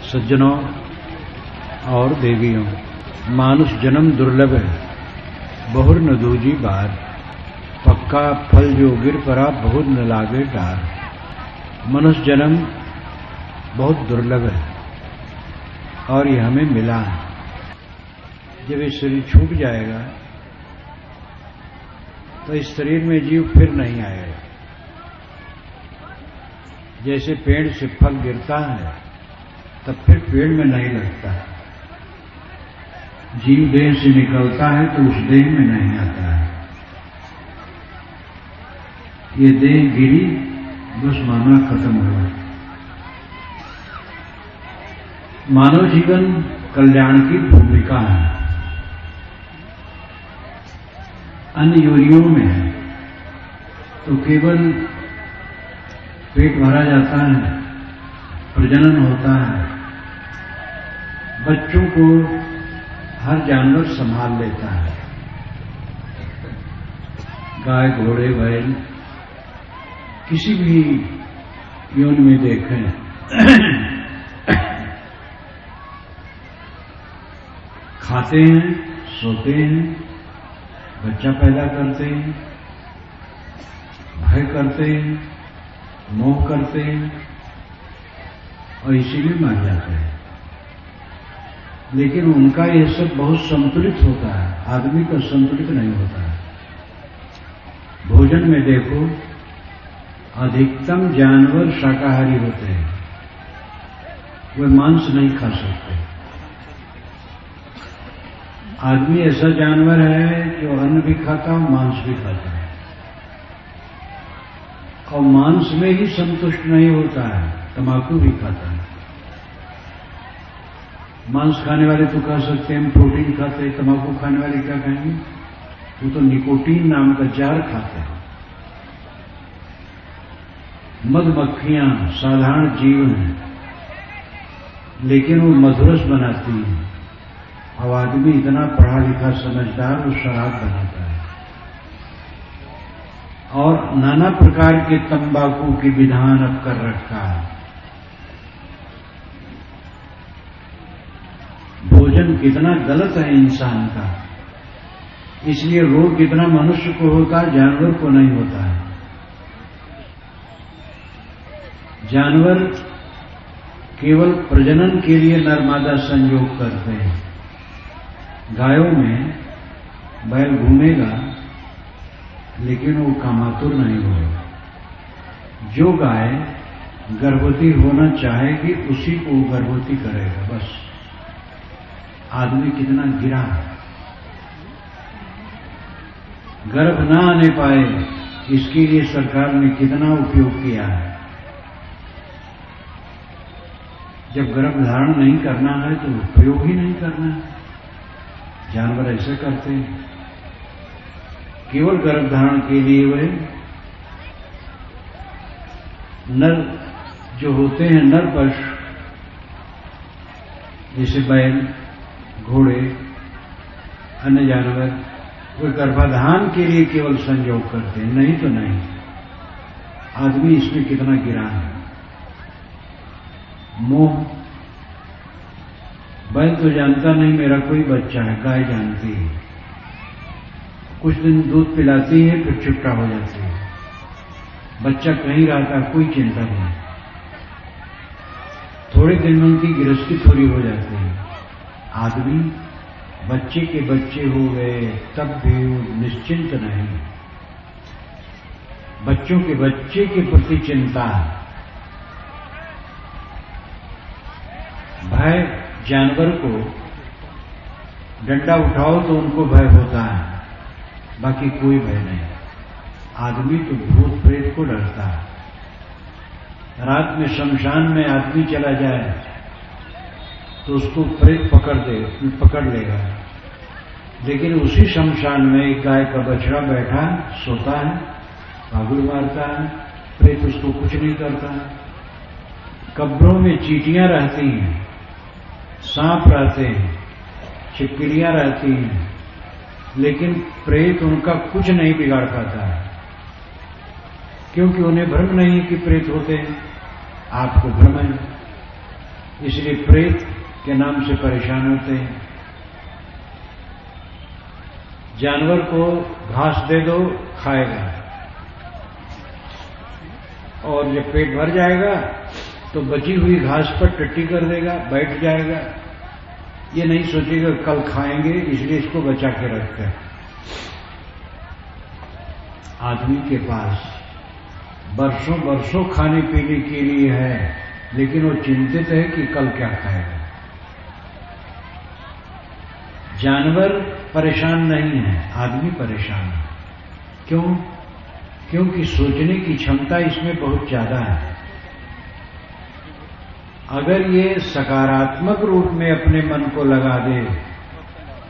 सज्जनों और देवियों, मानुष जन्म दुर्लभ है, बहुर न दूजी बार। पक्का फल जो गिर पड़ा, बहुत न लागे डार। मनुष्य जन्म बहुत दुर्लभ है और यह हमें मिला है। जब ये शरीर छूट जाएगा तो इस शरीर में जीव फिर नहीं आएगा। जैसे पेड़ से फल गिरता है तब फिर पेड़ में नहीं लगता। जीव देह से निकलता है तो उस देह में नहीं आता है। ये देह गिरी, बस मानव खत्म हुआ। मानव जीवन कल्याण की भूमिका है। अन्य योनियों में तो केवल पेट भरा जाता है, प्रजनन होता है, बच्चों को हर जानवर संभाल लेता है। गाय, घोड़े, बैल, किसी भी योनि में देखें खाते हैं, सोते हैं, बच्चा पैदा करते हैं, भय करते हैं, मोह करते हैं और इसीलिए मर जाते हैं। लेकिन उनका यह सब बहुत संतुलित होता है, आदमी का संतुलित नहीं होता है। भोजन में देखो, अधिकतम जानवर शाकाहारी होते हैं, वे मांस नहीं खा सकते। आदमी ऐसा जानवर है जो अन्न भी खाता है, मांस भी खाता है और मांस में ही संतुष्ट नहीं होता है, तंबाकू भी खाता है। मांस खाने वाले तो कह सकते हैं हम प्रोटीन खाते हैं, तंबाकू खाने वाले क्या कहेंगे? वो तो निकोटीन नाम का जार खाते हैं। मधुमक्खियां साधारण जीव हैं, लेकिन वो मधुरस बनाती हैं। अब आदमी इतना पढ़ा लिखा समझदार, वो शराब बनाता है और नाना प्रकार के तंबाकू की विधान अब कर रखा है। भोजन कितना गलत है इंसान का, इसलिए रोग कितना मनुष्य को होता है, जानवर को नहीं होता है। जानवर केवल प्रजनन के लिए नर मादा संयोग करते हैं। गायों में बैल घूमेगा लेकिन वो कामातुर नहीं होगा। जो गाय गर्भवती होना चाहेगी उसी को वो गर्भवती करेगा, बस। आदमी कितना गिरा है, गर्भ ना आने पाए इसके लिए सरकार ने कितना उपयोग किया है। जब गर्भ धारण नहीं करना है तो उपयोग ही नहीं करना है। जानवर ऐसे करते हैं, केवल गर्भ धारण के लिए वे नर जो होते हैं, नर पशु जैसे बैल, घोड़े, अन्य जानवर, वे गर्भाधान के लिए केवल संयोग करते हैं, नहीं तो नहीं। आदमी इसमें कितना गिरा है। मोह, बैल तो जानता नहीं मेरा कोई बच्चा है, गाय जानती है। कुछ दिन दूध पिलाती है फिर चुप्टा हो जाती है, बच्चा कहीं रहता, कोई चिंता नहीं। थोड़े दिन में उनकी गृहस्थी थोड़ी हो जाती है। आदमी बच्चे के बच्चे हो गए तब भी वो निश्चिंत नहीं, बच्चों के बच्चे के प्रति चिंता है। भय, जानवर को डंडा उठाओ तो उनको भय होता है, बाकी कोई भय नहीं। आदमी तो भूत प्रेत को डरता है। रात में शमशान में आदमी चला जाए तो उसको प्रेत पकड़ लेगा। लेकिन उसी शमशान में एक गाय का बछड़ा बैठा सोता है, पागुल मारता है, प्रेत उसको कुछ नहीं करता है। कब्रों में चींटियां रहती हैं, सांप रहते हैं, छिपकलियां रहती हैं, लेकिन प्रेत उनका कुछ नहीं बिगाड़ पाता है, क्योंकि उन्हें भ्रम नहीं कि प्रेत होते हैं। आपको भ्रम है। इसलिए प्रेत के नाम से परेशान होते हैं। जानवर को घास दे दो, खाएगा, और जब पेट भर जाएगा तो बची हुई घास पर टट्टी कर देगा, बैठ जाएगा। ये नहीं सोचेगा कल खाएंगे, इसलिए इसको बचा के रखते हैं। आदमी के पास वर्षों वर्षों खाने पीने के लिए है, लेकिन वो चिंतित है कि कल क्या खाएगा। जानवर परेशान नहीं है, आदमी परेशान है। क्यों? क्योंकि सोचने की क्षमता इसमें बहुत ज्यादा है। अगर ये सकारात्मक रूप में अपने मन को लगा दे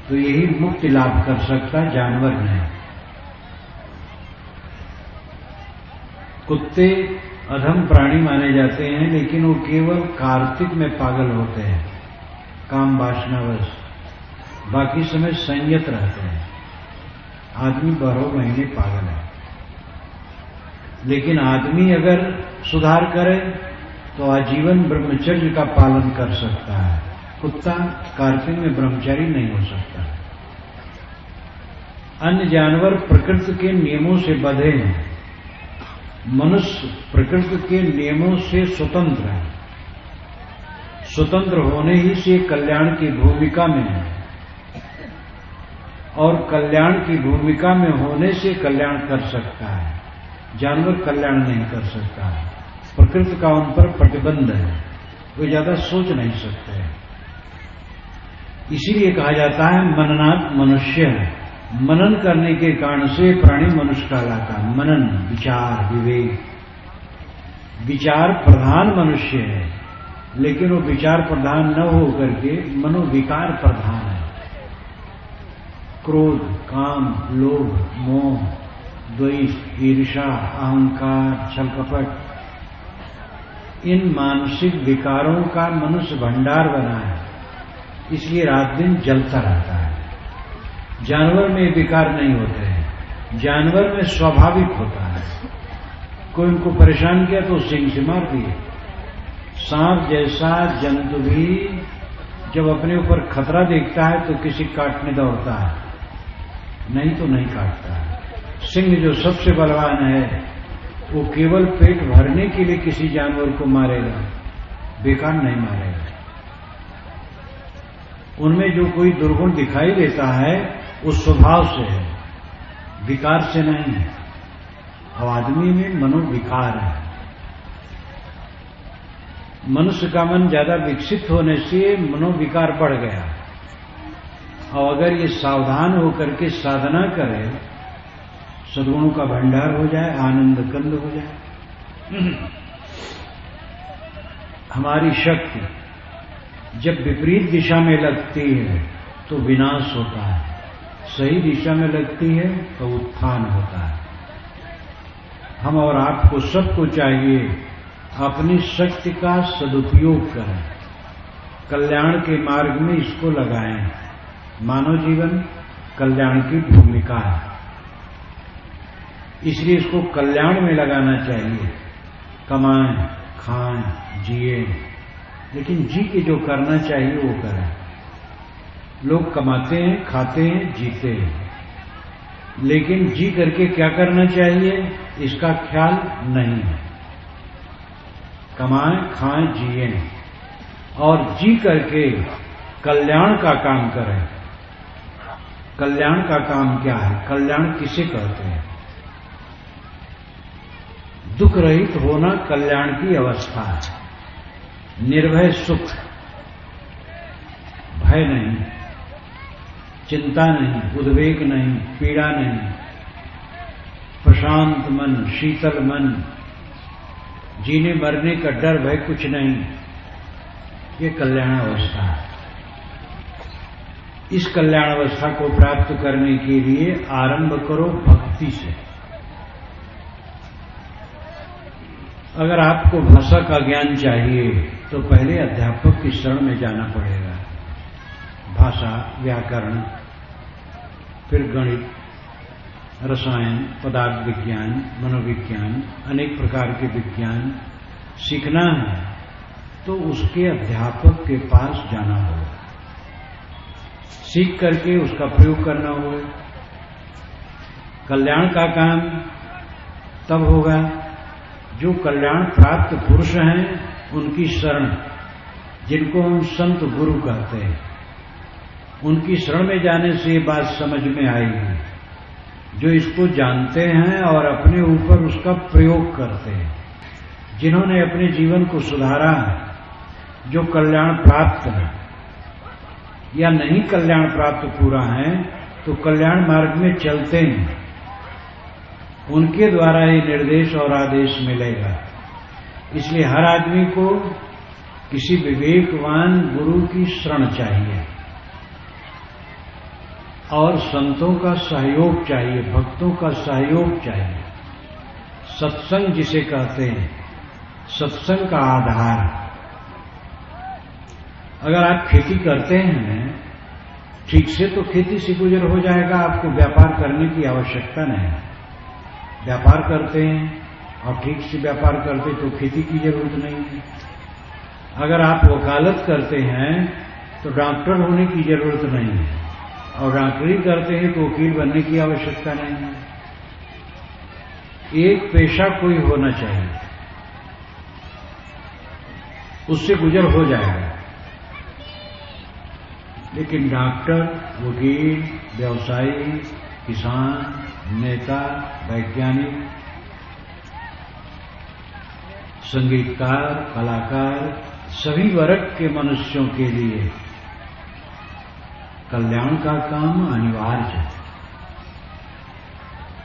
तो यही मुक्ति लाभ कर सकता, जानवर नहीं। कुत्ते अधम प्राणी माने जाते हैं, लेकिन वो केवल कार्तिक में पागल होते हैं, काम वासनावश, बाकी समय संयत रहते हैं। आदमी 12 महीने पागल है। लेकिन आदमी अगर सुधार करे तो आजीवन ब्रह्मचर्य का पालन कर सकता है। कुत्ता कार्तिक में ब्रह्मचारी नहीं हो सकता। अन्य जानवर प्रकृति के नियमों से बंधे हैं, मनुष्य प्रकृति के नियमों से स्वतंत्र है। स्वतंत्र होने ही से कल्याण की भूमिका में है, और कल्याण की भूमिका में होने से कल्याण कर सकता है। जानवर कल्याण नहीं कर सकता, प्रकृति का उन पर प्रतिबंध है, वे ज्यादा सोच नहीं सकते। इसीलिए कहा जाता है मननात् मनुष्य है। मनन करने के कारण से प्राणी मनुष्य कहलाता है। मनन, विचार, विवेक, विचार प्रधान मनुष्य है, लेकिन वो विचार प्रधान न हो करके मनोविकार प्रधान है। क्रोध, काम, लोभ, मोह, द्वेष, ईर्ष्या, अहंकार, छल कपट, इन मानसिक विकारों का मनुष्य भंडार बना है, इसलिए रात दिन जलता रहता है। जानवर में विकार नहीं होते हैं, जानवर में स्वाभाविक होता है। कोई उनको परेशान किया तो सिंह से मार दिए। सांप जैसा जंतु भी जब अपने ऊपर खतरा देखता है तो किसी काटने दौड़ता है, नहीं तो नहीं काटता है। सिंह जो सबसे बलवान है, वो केवल पेट भरने के लिए किसी जानवर को मारेगा, बेकार नहीं मारेगा। उनमें जो कोई दुर्गुण दिखाई देता है उस स्वभाव से है, विकार से नहीं है। अब आदमी में मनोविकार है। मनुष्य का मन ज्यादा विकसित होने से मनोविकार बढ़ गया, और अगर ये सावधान होकर के साधना करे, सद्गुणों का भंडार हो जाए, आनंद कंद हो जाए। हमारी शक्ति जब विपरीत दिशा में लगती है तो विनाश होता है, सही दिशा में लगती है तो उत्थान होता है। हम और आपको सबको चाहिए अपनी शक्ति का सदुपयोग करें, कल्याण के मार्ग में इसको लगाएं। मानव जीवन कल्याण की भूमिका है, इसलिए इसको कल्याण में लगाना चाहिए। कमाएं, खाएं, जिए, लेकिन जी के जो करना चाहिए वो करें। लोग कमाते हैं, खाते हैं, जीते हैं, लेकिन जी करके क्या करना चाहिए इसका ख्याल नहीं है। कमाएं, खाएं, जिए, और जी करके कल्याण का काम करें। कल्याण का काम क्या है? कल्याण किसे कहते हैं? दुख रहित होना कल्याण की अवस्था है। निर्भय सुख, भय नहीं, चिंता नहीं, उद्वेग नहीं, पीड़ा नहीं, प्रशांत मन, शीतल मन, जीने मरने का डर भय कुछ नहीं, ये कल्याण अवस्था है। इस कल्याण अवस्था को प्राप्त करने के लिए आरंभ करो भक्ति से। अगर आपको भाषा का ज्ञान चाहिए तो पहले अध्यापक की शरण में जाना पड़ेगा। भाषा, व्याकरण, फिर गणित, रसायन, पदार्थ विज्ञान, मनोविज्ञान, अनेक प्रकार के विज्ञान सीखना है। तो उसके अध्यापक के पास जाना होगा, सीख करके उसका प्रयोग करना होगा। कल्याण का काम तब होगा जो कल्याण प्राप्त पुरुष हैं उनकी शरण, जिनको हम संत गुरु कहते हैं, उनकी शरण में जाने से ये बात समझ में आएगी, जो इसको जानते हैं और अपने ऊपर उसका प्रयोग करते हैं, जिन्होंने अपने जीवन को सुधारा है, जो कल्याण प्राप्त है या नहीं कल्याण प्राप्त पूरा है तो कल्याण मार्ग में चलते हैं, उनके द्वारा ये निर्देश और आदेश मिलेगा। इसलिए हर आदमी को किसी विवेकवान गुरु की शरण चाहिए और संतों का सहयोग चाहिए, भक्तों का सहयोग चाहिए। सत्संग जिसे कहते हैं, सत्संग का आधार। अगर आप खेती करते हैं ठीक से तो खेती से गुजर हो जाएगा, आपको व्यापार करने की आवश्यकता नहीं। व्यापार करते हैं और ठीक से व्यापार करते तो खेती की जरूरत नहीं है। अगर आप वकालत करते हैं तो डॉक्टर होने की जरूरत नहीं है, और डॉक्टरी करते हैं तो वकील बनने की आवश्यकता नहीं है। एक पेशा कोई होना चाहिए, उससे गुजर हो जाएगा। लेकिन डॉक्टर, वकील, व्यवसायी, किसान, नेता, वैज्ञानिक, संगीतकार, कलाकार, सभी वर्ग के मनुष्यों के लिए कल्याण का काम अनिवार्य है।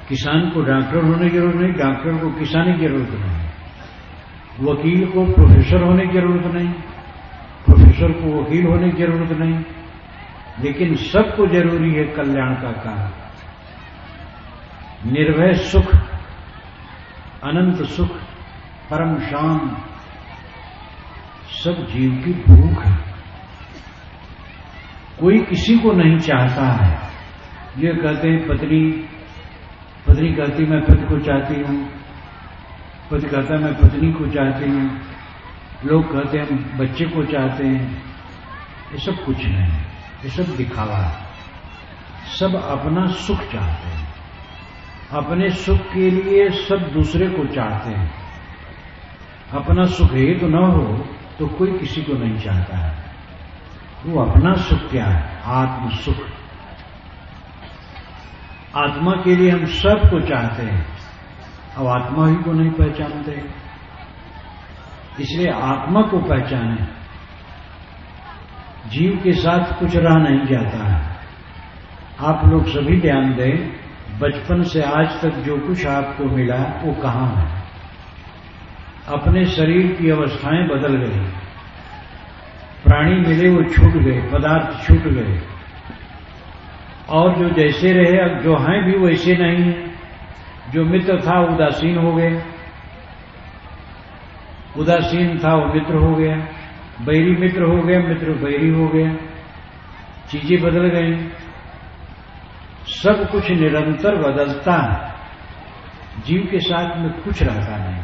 किसान को डॉक्टर होने की जरूरत नहीं, डॉक्टर को किसान की जरूरत नहीं, वकील को प्रोफेसर होने की जरूरत नहीं, प्रोफेसर को वकील होने की जरूरत नहीं, लेकिन सबको जरूरी है कल्याण का काम। निर्भय सुख, अनंत सुख, परम शांत, सब जीव की भूख है। कोई किसी को नहीं चाहता है। ये कहते हैं पत्नी कहती मैं पति को चाहती हूं, पति कहता मैं पत्नी को चाहती हूं, लोग कहते हैं हम बच्चे को चाहते हैं। ये सब कुछ नहीं, ये सब दिखावा है। सब अपना सुख चाहते हैं, अपने सुख के लिए सब दूसरे को चाहते हैं। अपना सुख ही तो न हो तो कोई किसी को नहीं चाहता है। वो अपना सुख क्या है? आत्म सुख। आत्मा के लिए हम सबको चाहते हैं, अब आत्मा ही को नहीं पहचानते। इसलिए आत्मा को पहचाने। जीव के साथ कुछ रह नहीं जाता है। आप लोग सभी ध्यान दें, बचपन से आज तक जो कुछ आपको मिला वो कहां है? अपने शरीर की अवस्थाएं बदल गई, प्राणी मिले वो छूट गए, पदार्थ छूट गए, और जो जैसे रहे अब जो हैं भी वैसे नहीं है। जो मित्र था उदासीन हो गए, उदासीन था वो मित्र हो गया, बैरी मित्र हो गया, मित्र बैरी हो गया, चीजें बदल गई। सब कुछ निरंतर बदलता है, जीव के साथ में कुछ रहता नहीं।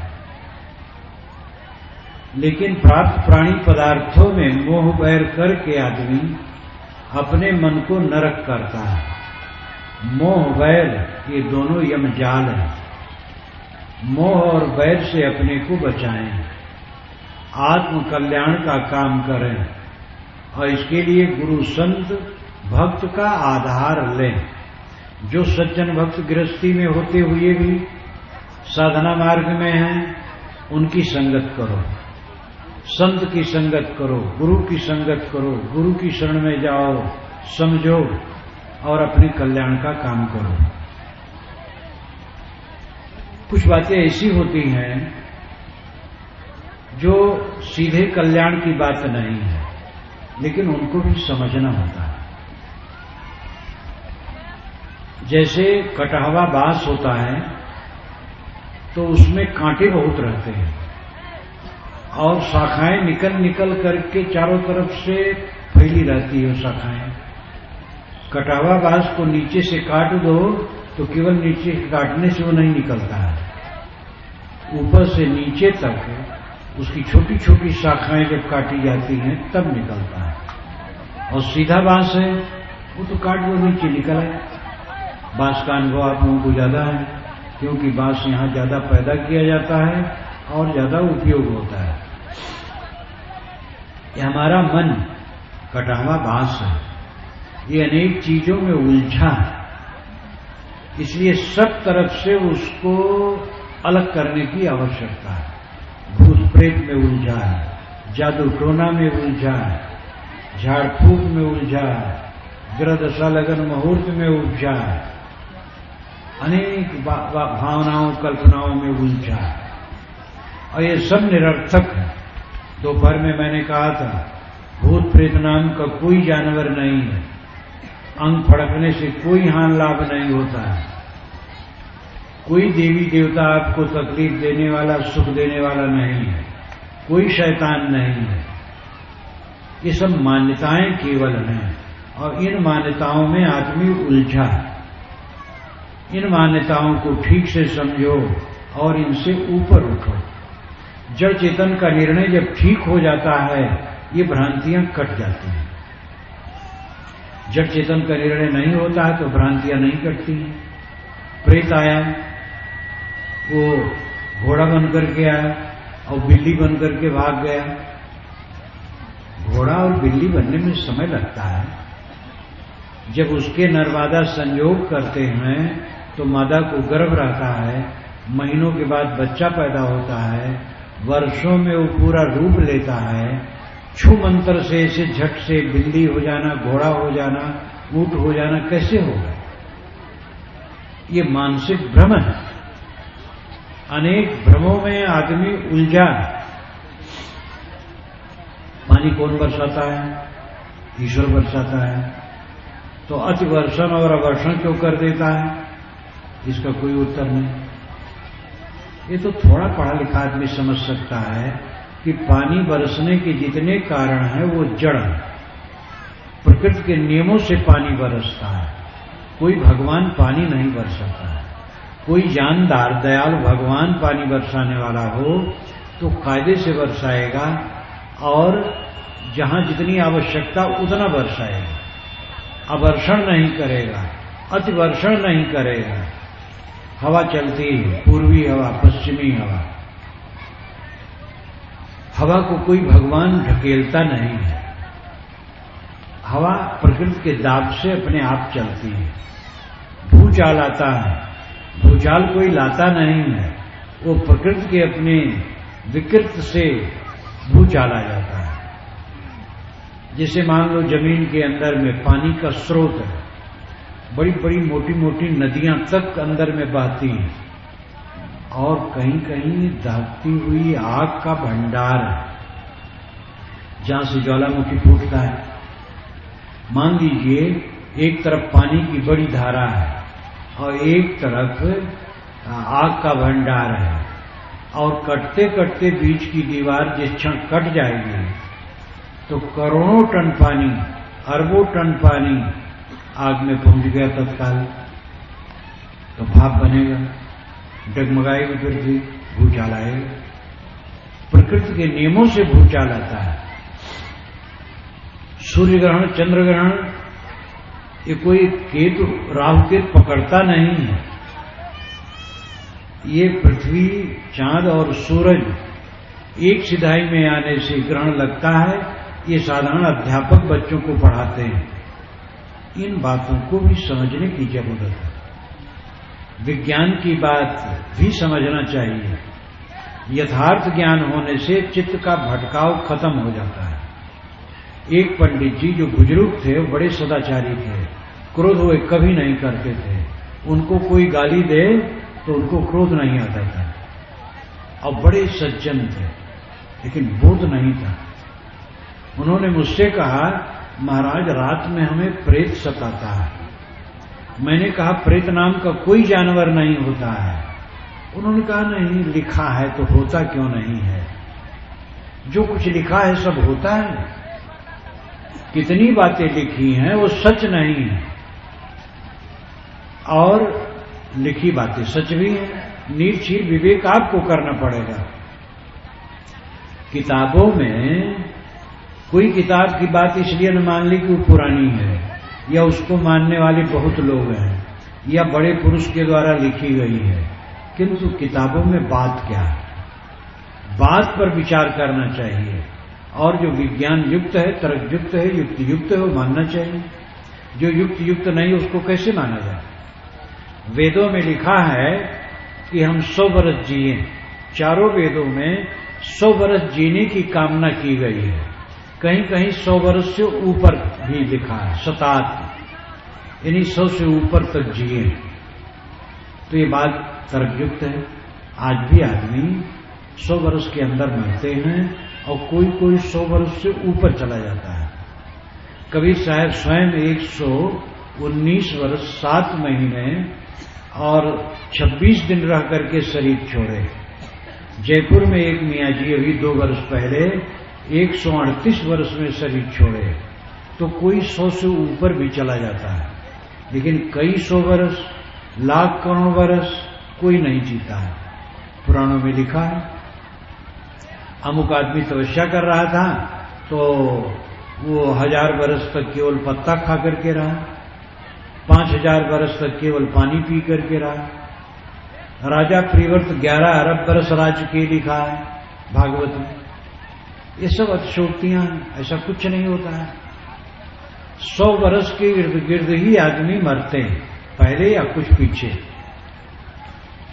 लेकिन प्राप्त प्राणी पदार्थों में मोह बैर करके आदमी अपने मन को नरक करता है। मोह बैर ये दोनों यमजाल हैं। मोह और बैर से अपने को बचाएं, आत्म कल्याण का काम करें, और इसके लिए गुरु संत भक्त का आधार लें। जो सज्जन भक्त गृहस्थी में होते हुए भी साधना मार्ग में हैं, उनकी संगत करो, संत की संगत करो, गुरु की संगत करो, गुरु की शरण में जाओ, समझो और अपने कल्याण का काम करो। कुछ बातें ऐसी होती हैं जो सीधे कल्याण की बात नहीं है, लेकिन उनको भी समझना होता है। जैसे कटहवा बांस होता है तो उसमें कांटे बहुत रहते हैं और शाखाएं निकल निकल करके चारों तरफ से फैली रहती है शाखाएं। कटावा बांस को नीचे से काट दो तो केवल नीचे काटने से वो नहीं निकलता है, ऊपर से नीचे तक उसकी छोटी छोटी शाखाएं जब काटी जाती हैं तब निकलता है। और सीधा बांस है वो तो काट वो नीचे निकल आए। बांस का अनुभव आप लोगों को ज्यादा है, क्योंकि बांस यहाँ ज्यादा पैदा किया जाता है और ज्यादा उपयोग होता है। ये हमारा मन कटा हुआ बांस है, ये अनेक चीजों में उलझा है, इसलिए सब तरफ से उसको अलग करने की आवश्यकता है। भूत प्रेत में उलझा है, जादू टोना में उलझा है, झाड़ फूक में उलझा है, ग्रह दशा लगन मुहूर्त में उलझा है, अनेक भावनाओं कल्पनाओं में उलझा है, और ये सब निरर्थक है। दोपहर में मैंने कहा था भूत प्रेत नाम का कोई जानवर नहीं है, अंग फड़कने से कोई हानि लाभ नहीं होता है, कोई देवी देवता आपको तकलीफ देने वाला सुख देने वाला नहीं है, कोई शैतान नहीं है। ये सब मान्यताएं केवल हैं और इन मान्यताओं में आदमी उलझा है। इन मान्यताओं को ठीक से समझो और इनसे ऊपर उठो। जड़ चेतन का निर्णय जब ठीक हो जाता है ये भ्रांतियां कट जाती हैं। जड़ चेतन का निर्णय नहीं होता है तो भ्रांतियां नहीं कटती हैं। प्रेत आया, वो घोड़ा बनकर के आया और बिल्ली बनकर के भाग गया। घोड़ा और बिल्ली बनने में समय लगता है। जब उसके नरमादा संयोग करते हैं तो मादा को गर्भ रहता है, महीनों के बाद बच्चा पैदा होता है, वर्षों में वो पूरा रूप लेता है। छू मंत्र से ऐसे झट से बिल्ली हो जाना, घोड़ा हो जाना, ऊंट हो जाना कैसे होगा? ये मानसिक भ्रम है। अनेक भ्रमों में आदमी उलझा। पानी कौन बरसाता है? ईश्वर बरसाता है। तो अति वर्षण और अवर्षण क्यों कर देता है? इसका कोई उत्तर नहीं। ये तो थोड़ा पढ़ा लिखा आदमी समझ सकता है कि पानी बरसने के जितने कारण हैं वो जड़ है। प्रकृति के नियमों से पानी बरसता है। कोई भगवान पानी नहीं बरसाता है। कोई जानदार दयालु भगवान पानी बरसाने वाला हो तो कायदे से बरसाएगा और जहां जितनी आवश्यकता उतना बरसाएगा। अवर्षण नहीं करेगा, अतिवर्षण नहीं करेगा। हवा चलती है, पूर्वी हवा, पश्चिमी हवा। हवा को कोई भगवान ढकेलता नहीं है। हवा प्रकृति के दाब से अपने आप चलती है। भूचाल आता है, भूचाल कोई लाता नहीं है, वो प्रकृति के अपने विकृत से भूचाल आ जाता है। जैसे मान लो जमीन के अंदर में पानी का स्रोत है, बड़ी बड़ी मोटी मोटी नदियां तक अंदर में बहती हैं और कहीं कहीं दहकती हुई आग का भंडार है जहां से ज्वालामुखी फूटता है। मान लीजिए एक तरफ पानी की बड़ी धारा है और एक तरफ आग का भंडार है और कटते कटते बीच की दीवार जिस क्षण कट जाएगी तो करोड़ों टन पानी, अरबों टन पानी आग में पहुंच गया तत्काल। तो भाप बनेगा, डगमगाएगी पृथ्वी, भूचाल आएगा। प्रकृति के नियमों से भूचाल आता है। सूर्य ग्रहण, चंद्र ग्रहण ये कोई केतु राहु केतु पकड़ता नहीं है। ये पृथ्वी, चांद और सूरज एक सिधाई में आने से ग्रहण लगता है। ये साधारण अध्यापक बच्चों को पढ़ाते हैं। इन बातों को भी समझने की जरूरत है। विज्ञान की बात भी समझना चाहिए। यथार्थ ज्ञान होने से चित्त का भटकाव खत्म हो जाता है। एक पंडित जी जो बुजुर्ग थे, बड़े सदाचारी थे, क्रोध वे कभी नहीं करते थे। उनको कोई गाली दे तो उनको क्रोध नहीं आता था और बड़े सज्जन थे, लेकिन बोध नहीं था। उन्होंने मुझसे कहा, महाराज रात में हमें प्रेत सताता है। मैंने कहा प्रेत नाम का कोई जानवर नहीं होता है। उन्होंने कहा नहीं, लिखा है तो होता क्यों नहीं है? जो कुछ लिखा है सब होता है। कितनी बातें लिखी हैं वो सच नहीं है और लिखी बातें सच भी हैं। निर्छील विवेक आपको करना पड़ेगा। किताबों में कोई किताब की बात इसलिए न मान ली कि वो पुरानी है, या उसको मानने वाले बहुत लोग हैं, या बड़े पुरुष के द्वारा लिखी गई है, किंतु किताबों में बात क्या है, बात पर विचार करना चाहिए। और जो विज्ञान युक्त है, तर्क युक्त है, युक्ति युक्त है, वो मानना चाहिए। जो युक्त युक्त नहीं उसको कैसे माना जाए? वेदों में लिखा है कि हम 100 वर्ष जिए, चारों वेदों में 100 वर्ष जीने की कामना की गई है। कहीं कहीं 100 वर्ष से ऊपर भी लिखा है, शताब्दी, यानी 100 से ऊपर तक जिए। तो ये बात तर्कयुक्त है। आज भी आदमी 100 वर्ष के अंदर मरते हैं और कोई कोई 100 वर्ष से ऊपर चला जाता है। कबीर साहब स्वयं 119 वर्ष 7 महीने और 26 दिन रह करके शरीर छोड़े। जयपुर में एक मियाँ जी अभी 2 वर्ष पहले 138 वर्ष में शरीर छोड़े। तो कोई 100 से ऊपर भी चला जाता है, लेकिन कई 100 वर्ष, लाख करोड़ वर्ष कोई नहीं जीता है। पुराणों में लिखा है, अमुक आदमी तपस्या कर रहा था तो वो 1000 वर्ष तक केवल पत्ता खा करके रहा, 5000 वर्ष तक केवल पानी पी करके रहा। राजा प्रिवर्त 11 अरब वर्ष राज्य के लिखा है भागवत में। ये सब अतिशोक्तियां हैं, ऐसा कुछ नहीं होता है। 100 वर्ष के इर्द गिर्द ही आदमी मरते हैं, पहले या कुछ पीछे।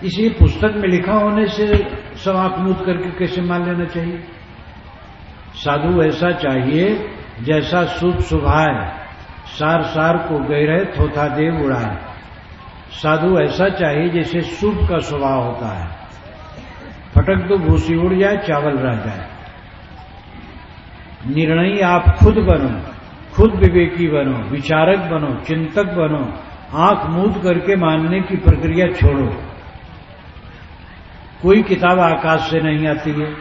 इसी पुस्तक में लिखा होने से सब आंख मूंद करके कैसे मान लेना चाहिए? साधु ऐसा चाहिए जैसा शुभ शुभाए, सार सार को गहरे थोथा देव उड़ाए। साधु ऐसा चाहिए जैसे शुभ का स्वभाव होता है, फटक तो भूसी उड़ जाए, चावल रह जाए। निर्णयी आप खुद बनो, खुद विवेकी बनो, विचारक बनो, चिंतक बनो। आंख मूंद करके मानने की प्रक्रिया छोड़ो। कोई किताब आकाश से नहीं आती है,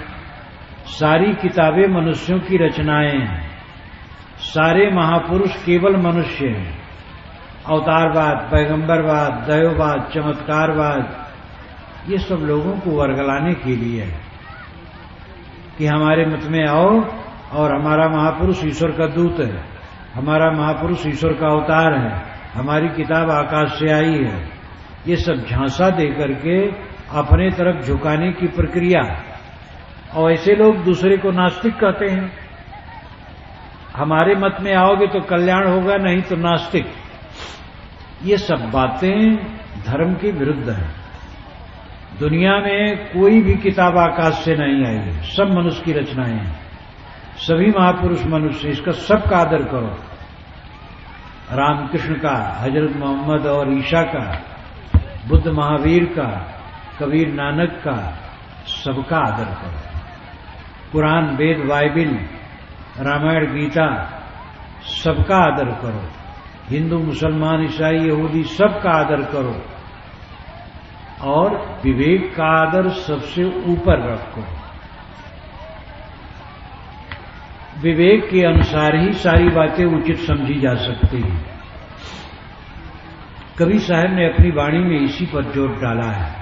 सारी किताबें मनुष्यों की रचनाएं हैं। सारे महापुरुष केवल मनुष्य हैं। अवतारवाद, पैगंबरवाद, दैववाद, चमत्कारवाद, ये सब लोगों को वर्गलाने के लिए है कि हमारे मत में आओ और हमारा महापुरुष ईश्वर का दूत है, हमारा महापुरुष ईश्वर का अवतार है, हमारी किताब आकाश से आई है। ये सब झांसा दे करके अपने तरफ झुकाने की प्रक्रिया। और ऐसे लोग दूसरे को नास्तिक कहते हैं। हमारे मत में आओगे तो कल्याण होगा, नहीं तो नास्तिक। ये सब बातें धर्म के विरुद्ध है। दुनिया में कोई भी किताब आकाश से नहीं आई है, सब मनुष्य की रचनाएं हैं। सभी महापुरुष मनुष्य, इसका सबका आदर करो। रामकृष्ण का, हजरत मोहम्मद और ईसा का, बुद्ध महावीर का, कबीर नानक का, सबका आदर करो। कुरान, वेद, बाइबिल, रामायण, गीता, सबका आदर करो। हिंदू, मुसलमान, ईसाई, यहूदी, सबका आदर करो। और विवेक का आदर सबसे ऊपर रखो। विवेक के अनुसार ही सारी बातें उचित समझी जा सकती हैं। कबीर साहब ने अपनी वाणी में इसी पर जोर डाला है।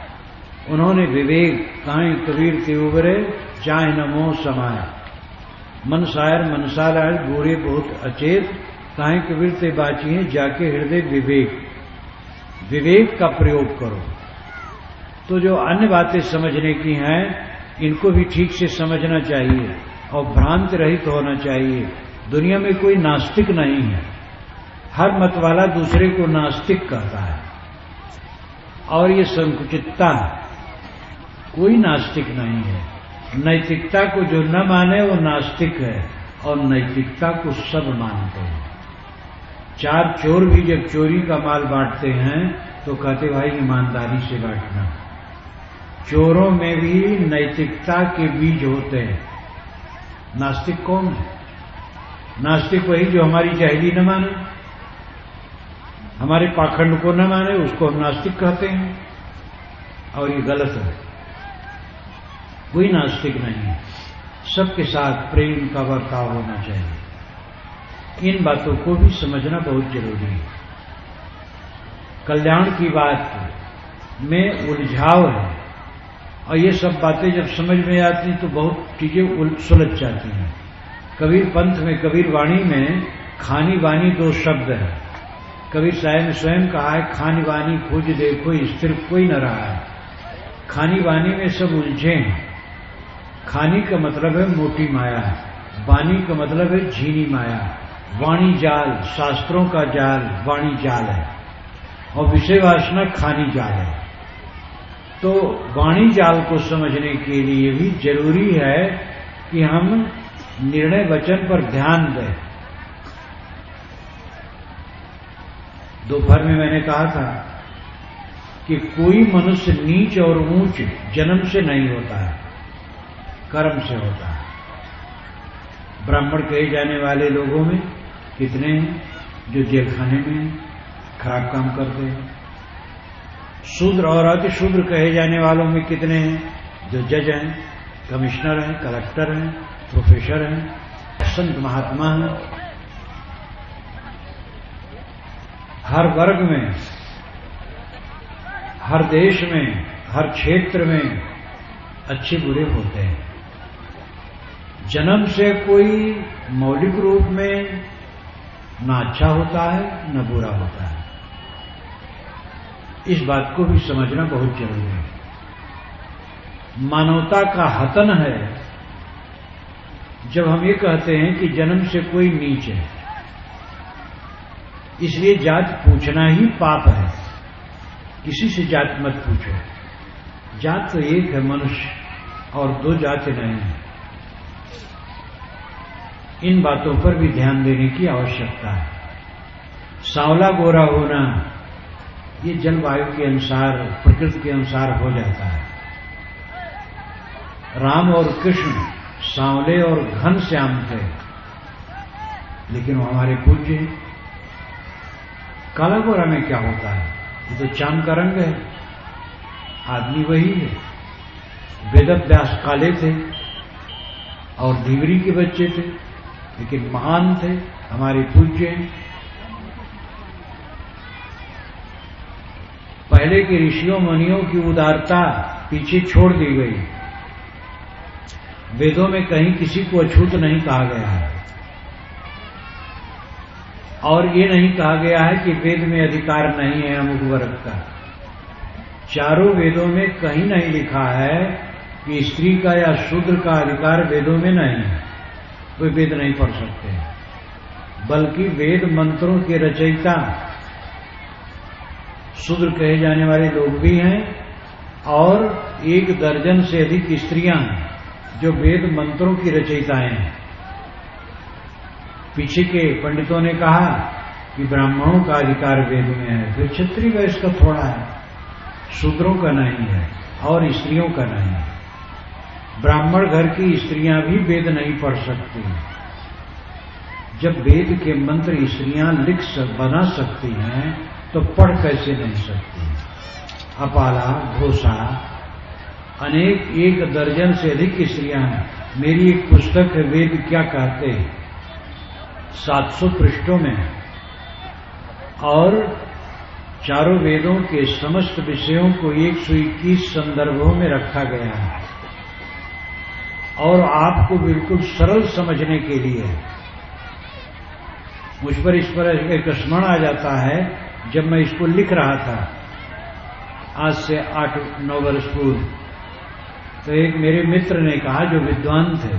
उन्होंने विवेक काहे कबीर के उबरे, चाहे न मोह समाया। मन शायर मनसा लाल, गोरे बहुत अचेत, काहे कबीर ते बाची है, जाके हृदय विवेक। विवेक का प्रयोग करो। तो जो अन्य बातें समझने की हैं, इनको भी ठीक से समझना चाहिए और भ्रांत रहित होना चाहिए। दुनिया में कोई नास्तिक नहीं है। हर मत वाला दूसरे को नास्तिक कहता है और ये संकुचितता है। कोई नास्तिक नहीं है। नैतिकता को जो न माने वो नास्तिक है, और नैतिकता को सब मानते हैं। 4 चोर भी जब चोरी का माल बांटते हैं तो कहते भाई ईमानदारी से बांटना। चोरों में भी नैतिकता के बीज होते हैं। नास्तिक कौन है? नास्तिक वही जो हमारी जाहिली न माने, हमारे पाखंड को न माने, उसको हम नास्तिक कहते हैं, और ये गलत है। कोई नास्तिक नहीं है। सबके साथ प्रेम का बर्ताव होना चाहिए। इन बातों को भी समझना बहुत जरूरी है। कल्याण की बात में उलझाव है, और ये सब बातें जब समझ में आती तो बहुत चीजें सुलझ जाती हैं। कबीर पंथ में, कबीर वाणी में खानी वानी दो शब्द है। कबीर साहब ने स्वयं कहा है, खानी वानी खोज देखो स्थिर कोई न रहा है। खानी वानी में सब उलझे हैं। खानी का मतलब है मोटी माया, वानी का मतलब है झीनी माया। वाणी जाल, शास्त्रों का जाल वाणी जाल है, और विषय वासना खानी जाल है। तो वाणी जाल को समझने के लिए भी जरूरी है कि हम निर्णय वचन पर ध्यान दें। दोपहर में मैंने कहा था कि कोई मनुष्य नीच और ऊंच जन्म से नहीं होता है, कर्म से होता है। ब्राह्मण कहे जाने वाले लोगों में कितने हैं जो जेलखाने में खराब काम करते हैं। शूद्र और अति शूद्र कहे जाने वालों में कितने हैं जो जज हैं, कमिश्नर हैं, कलेक्टर हैं, प्रोफेसर हैं, संत महात्मा हैं। हर वर्ग में, हर देश में, हर क्षेत्र में अच्छे बुरे होते हैं। जन्म से कोई मौलिक रूप में ना अच्छा होता है न बुरा होता है। इस बात को भी समझना बहुत जरूरी है। मानवता का हतन है जब हम ये कहते हैं कि जन्म से कोई नीच है, इसलिए जात पूछना ही पाप है। किसी से जात मत पूछो। जात तो एक है मनुष्य, और दो जातें नहीं है। इन बातों पर भी ध्यान देने की आवश्यकता है। सांवला गोरा होना ये जलवायु के अनुसार, प्रकृति के अनुसार हो जाता है। राम और कृष्ण सांवले और घन श्याम थे, लेकिन वो हमारे पूज्य हैं। काला गोरा में क्या होता है? ये तो चांद का रंग है, आदमी वही है। वेदव्यास काले थे और धीवरी के बच्चे थे, लेकिन महान थे, हमारे पूज्य हैं। पहले के ऋषियों मुनियों की उदारता पीछे छोड़ दी गई। वेदों में कहीं किसी को अछूत नहीं कहा गया है, और ये नहीं कहा गया है कि वेद में अधिकार नहीं है अमुक वर्ग का। चारों वेदों में कहीं नहीं लिखा है कि स्त्री का या शूद्र का अधिकार वेदों में नहीं है, वे वेद नहीं पढ़ सकते। बल्कि वेद मंत्रों के रचयिता शूद्र कहे जाने वाले लोग भी हैं, और 1 दर्जन से अधिक स्त्रियां हैं जो वेद मंत्रों की रचयिताएं हैं। पीछे के पंडितों ने कहा कि ब्राह्मणों का अधिकार वेद में है, फिर क्षत्रिय वैश्य का थोड़ा है, शूद्रों का नहीं है और स्त्रियों का नहीं है। ब्राह्मण घर की स्त्रियां भी वेद नहीं पढ़ सकती। जब वेद के मंत्र स्त्रियां बना सकती हैं तो पढ़ कैसे नहीं सकती? अपाला, घोषा, अनेक 1 दर्जन से अधिक स्त्रियां हैं। मेरी एक पुस्तक है वेद क्या कहते हैं, 700 पृष्ठों में, और चारों वेदों के समस्त विषयों को 121 संदर्भों में रखा गया है, और आपको बिल्कुल सरल समझने के लिए। मुझ पर इस पर एक स्मरण आ जाता है, जब मैं इसको लिख रहा था आज से 8-9 वर्ष पूर्व, तो एक मेरे मित्र ने कहा जो विद्वान थे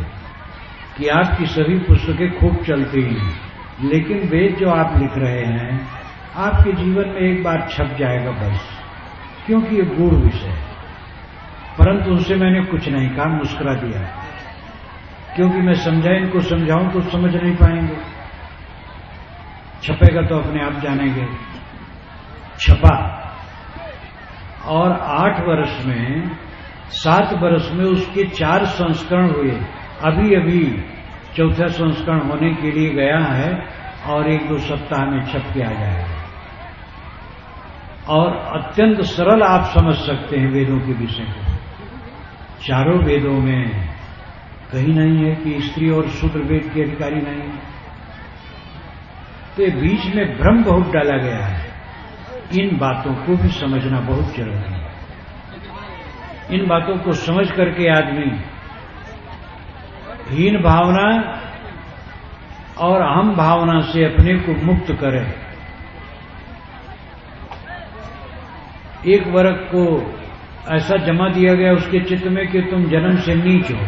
कि आपकी सभी पुस्तकें खूब चलती हैं, लेकिन वेद जो आप लिख रहे हैं आपके जीवन में एक बार छप जाएगा बस, क्योंकि ये गूढ़ विषय है। परंतु उनसे मैंने कुछ नहीं कहा, मुस्कुरा दिया, क्योंकि मैं समझा इनको समझाऊं तो समझ नहीं पाएंगे। छपेगा तो अपने आप जानेंगे। छपा, और 8 वर्ष में 7 वर्ष में उसके 4 संस्करण हुए। अभी अभी 4था संस्करण होने के लिए गया है, और 1-2 सप्ताह में छप के आ जाएगा। और अत्यंत सरल आप समझ सकते हैं वेदों के विषय को। चारों वेदों में कहीं नहीं है कि स्त्री और शूद्र वेद के अधिकारी नहीं है। तो बीच में भ्रम बहुत डाला गया है। इन बातों को भी समझना बहुत जरूरी है। इन बातों को समझ करके आदमी हीन भावना और अहम भावना से अपने को मुक्त करे। एक वर्ग को ऐसा जमा दिया गया उसके चित्त में कि तुम जन्म से नीच हो,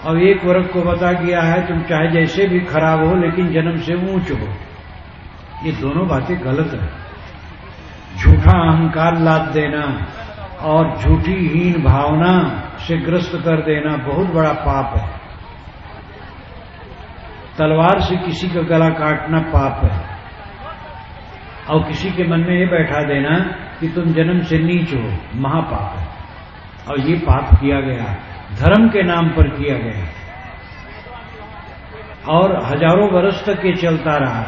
और एक वर्ग को बता गया है तुम चाहे जैसे भी खराब हो लेकिन जन्म से ऊंच हो। ये दोनों बातें गलत है। झूठा अहंकार लाद देना और झूठी हीन भावना से ग्रस्त कर देना बहुत बड़ा पाप है। तलवार से किसी का गला काटना पाप है, और किसी के मन में ये बैठा देना कि तुम जन्म से नीच हो, महापाप है। और ये पाप किया गया, धर्म के नाम पर किया गया, और हजारों वर्ष तक ये चलता रहा,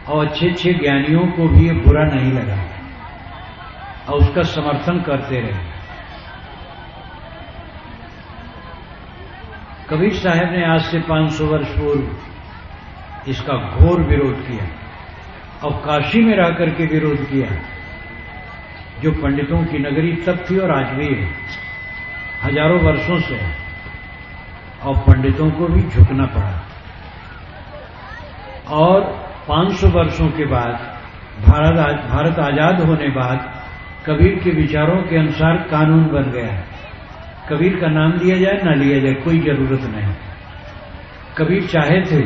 और अच्छे अच्छे ज्ञानियों को भी ये बुरा नहीं लगा और उसका समर्थन करते रहे। कबीर साहब ने आज से 500 वर्ष पूर्व इसका घोर विरोध किया, और काशी में रह करके विरोध किया, जो पंडितों की नगरी तब थी और आज भी है, हजारों वर्षों से, और पंडितों को भी झुकना पड़ा। और 500 वर्षों के बाद भारत आजाद होने बाद कबीर के विचारों के अनुसार कानून बन गया। कबीर का नाम लिया जाए ना लिया जाए कोई जरूरत नहीं। कबीर चाहे थे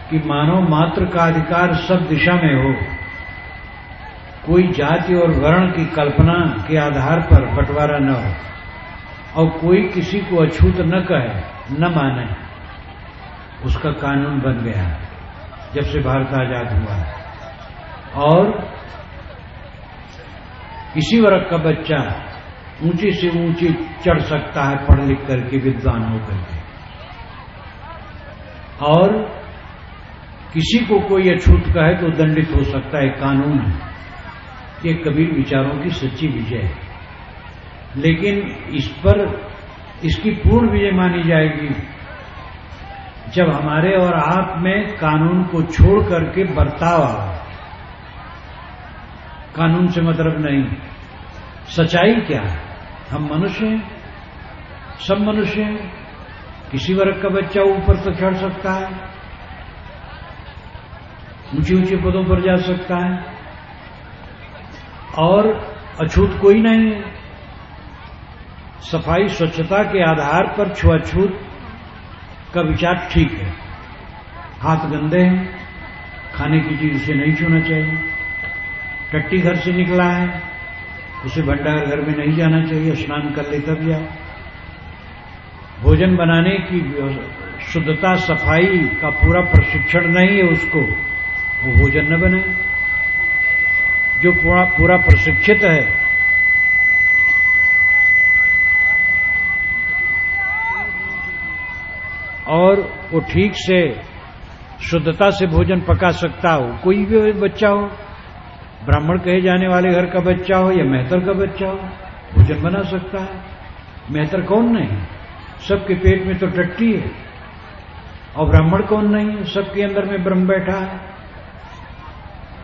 कि मानव मात्र का अधिकार सब दिशा में हो, कोई जाति और वर्ण की कल्पना के आधार पर बंटवारा न हो, और कोई किसी को अछूत न कहे न माने। उसका कानून बन गया जब से भारत आजाद हुआ। और किसी वर्ग का बच्चा ऊंची से ऊंची चढ़ सकता है पढ़ लिख करके, विद्वान होकर के, और किसी को कोई अछूत कहे तो दंडित हो सकता है। कानून है। ये कबीर विचारों की सच्ची विजय है। लेकिन इस पर इसकी पूर्ण विजय मानी जाएगी जब हमारे और आप में कानून को छोड़ करके बर्ताव आए। कानून से मतलब नहीं, सच्चाई क्या है? हम मनुष्य हैं, सब मनुष्य हैं। किसी वर्ग का बच्चा ऊपर तक चढ़ सकता है, ऊंचे ऊंचे पदों पर जा सकता है, और अछूत कोई नहीं है। सफाई स्वच्छता के आधार पर छुआछूत का विचार ठीक है। हाथ गंदे हैं, खाने की चीज उसे नहीं छूना चाहिए। टट्टी घर से निकला है, उसे भंडार घर में नहीं जाना चाहिए, स्नान कर ले तब जाए। भोजन बनाने की शुद्धता सफाई का पूरा प्रशिक्षण नहीं है उसको, वो भोजन न बनाए। जो पूरा प्रशिक्षित है, और वो ठीक से शुद्धता से भोजन पका सकता हो, कोई भी बच्चा हो, ब्राह्मण कहे जाने वाले घर का बच्चा हो या मेहतर का बच्चा हो, भोजन बना सकता है। मेहतर कौन नहीं? सबके पेट में तो टट्टी है। और ब्राह्मण कौन नहीं है? सबके अंदर में ब्रह्म बैठा है।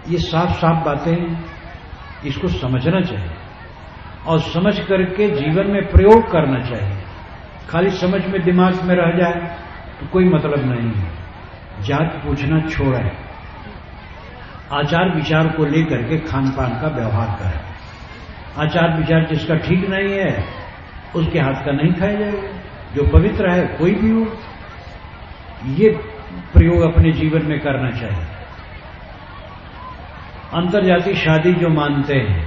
ये साफ साफ बातें हैं, इसको समझना चाहिए और समझ करके जीवन में प्रयोग करना चाहिए। खाली समझ में दिमाग में रह जाए तो कोई मतलब नहीं है। जात पूछना छोड़े, आचार विचार को लेकर के खान पान का व्यवहार करें। आचार विचार जिसका ठीक नहीं है उसके हाथ का नहीं खाया जाएगा। जो पवित्र है कोई भी हो, ये प्रयोग अपने जीवन में करना चाहिए। अंतरजातीय शादी जो मानते हैं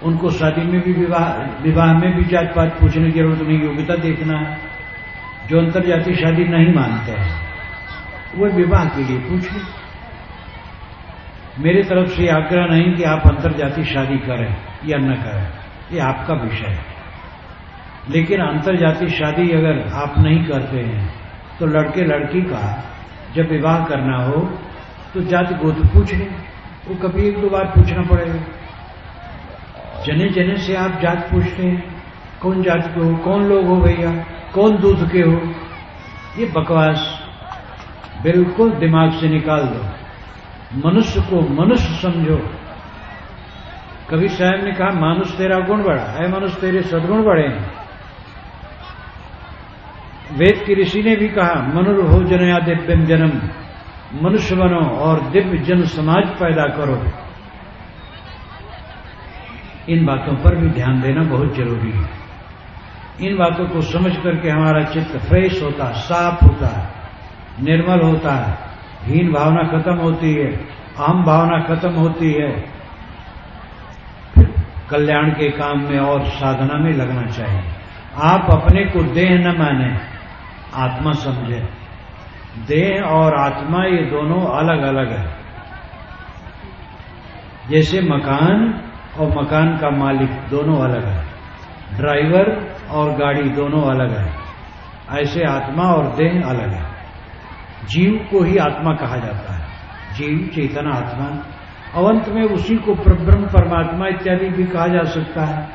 उनको शादी में भी विवाह में भी जात पात पूछने की जरूरत नहीं, योग्यता देखना है। जो अंतरजातीय शादी नहीं मानते हैं वो विवाह के लिए पूछें। मेरे तरफ से आग्रह नहीं कि आप अंतरजातीय शादी करें या न करें, ये आपका विषय है। लेकिन अंतरजातीय शादी अगर आप नहीं करते हैं तो लड़के लड़की का जब विवाह करना हो तो जाति गोत्र पूछ लें। वो कभी एक दो बार पूछना पड़ेगा। जने जने से आप जात पूछते हैं, कौन जात के हो, कौन लोग हो भैया, कौन दूध के हो, ये बकवास बिल्कुल दिमाग से निकाल दो। मनुष्य को मनुष्य समझो। कबीर साहब ने कहा मानुष तेरा गुण बढ़ा है, मनुष्य तेरे सद्गुण बढ़े हैं। वेद की ऋषि ने भी कहा मनुर्भोजन या दिव्यम जन्म, मनुष्य बनो और दिव्य जन समाज पैदा करो। इन बातों पर भी ध्यान देना बहुत जरूरी है। इन बातों को समझ करके हमारा चित्त फ्रेश होता, साफ होता है, निर्मल होता है, हीन भावना खत्म होती है, अहम भावना खत्म होती है। फिर कल्याण के काम में और साधना में लगना चाहिए। आप अपने को देह न माने, आत्मा समझे। देह और आत्मा ये दोनों अलग अलग है। जैसे मकान और मकान का मालिक दोनों अलग है, ड्राइवर और गाड़ी दोनों अलग है, ऐसे आत्मा और देह अलग है। जीव को ही आत्मा कहा जाता है, जीव चेतन आत्मा। अवंत में उसी को ब्रह्म परमात्मा इत्यादि भी कहा जा सकता है।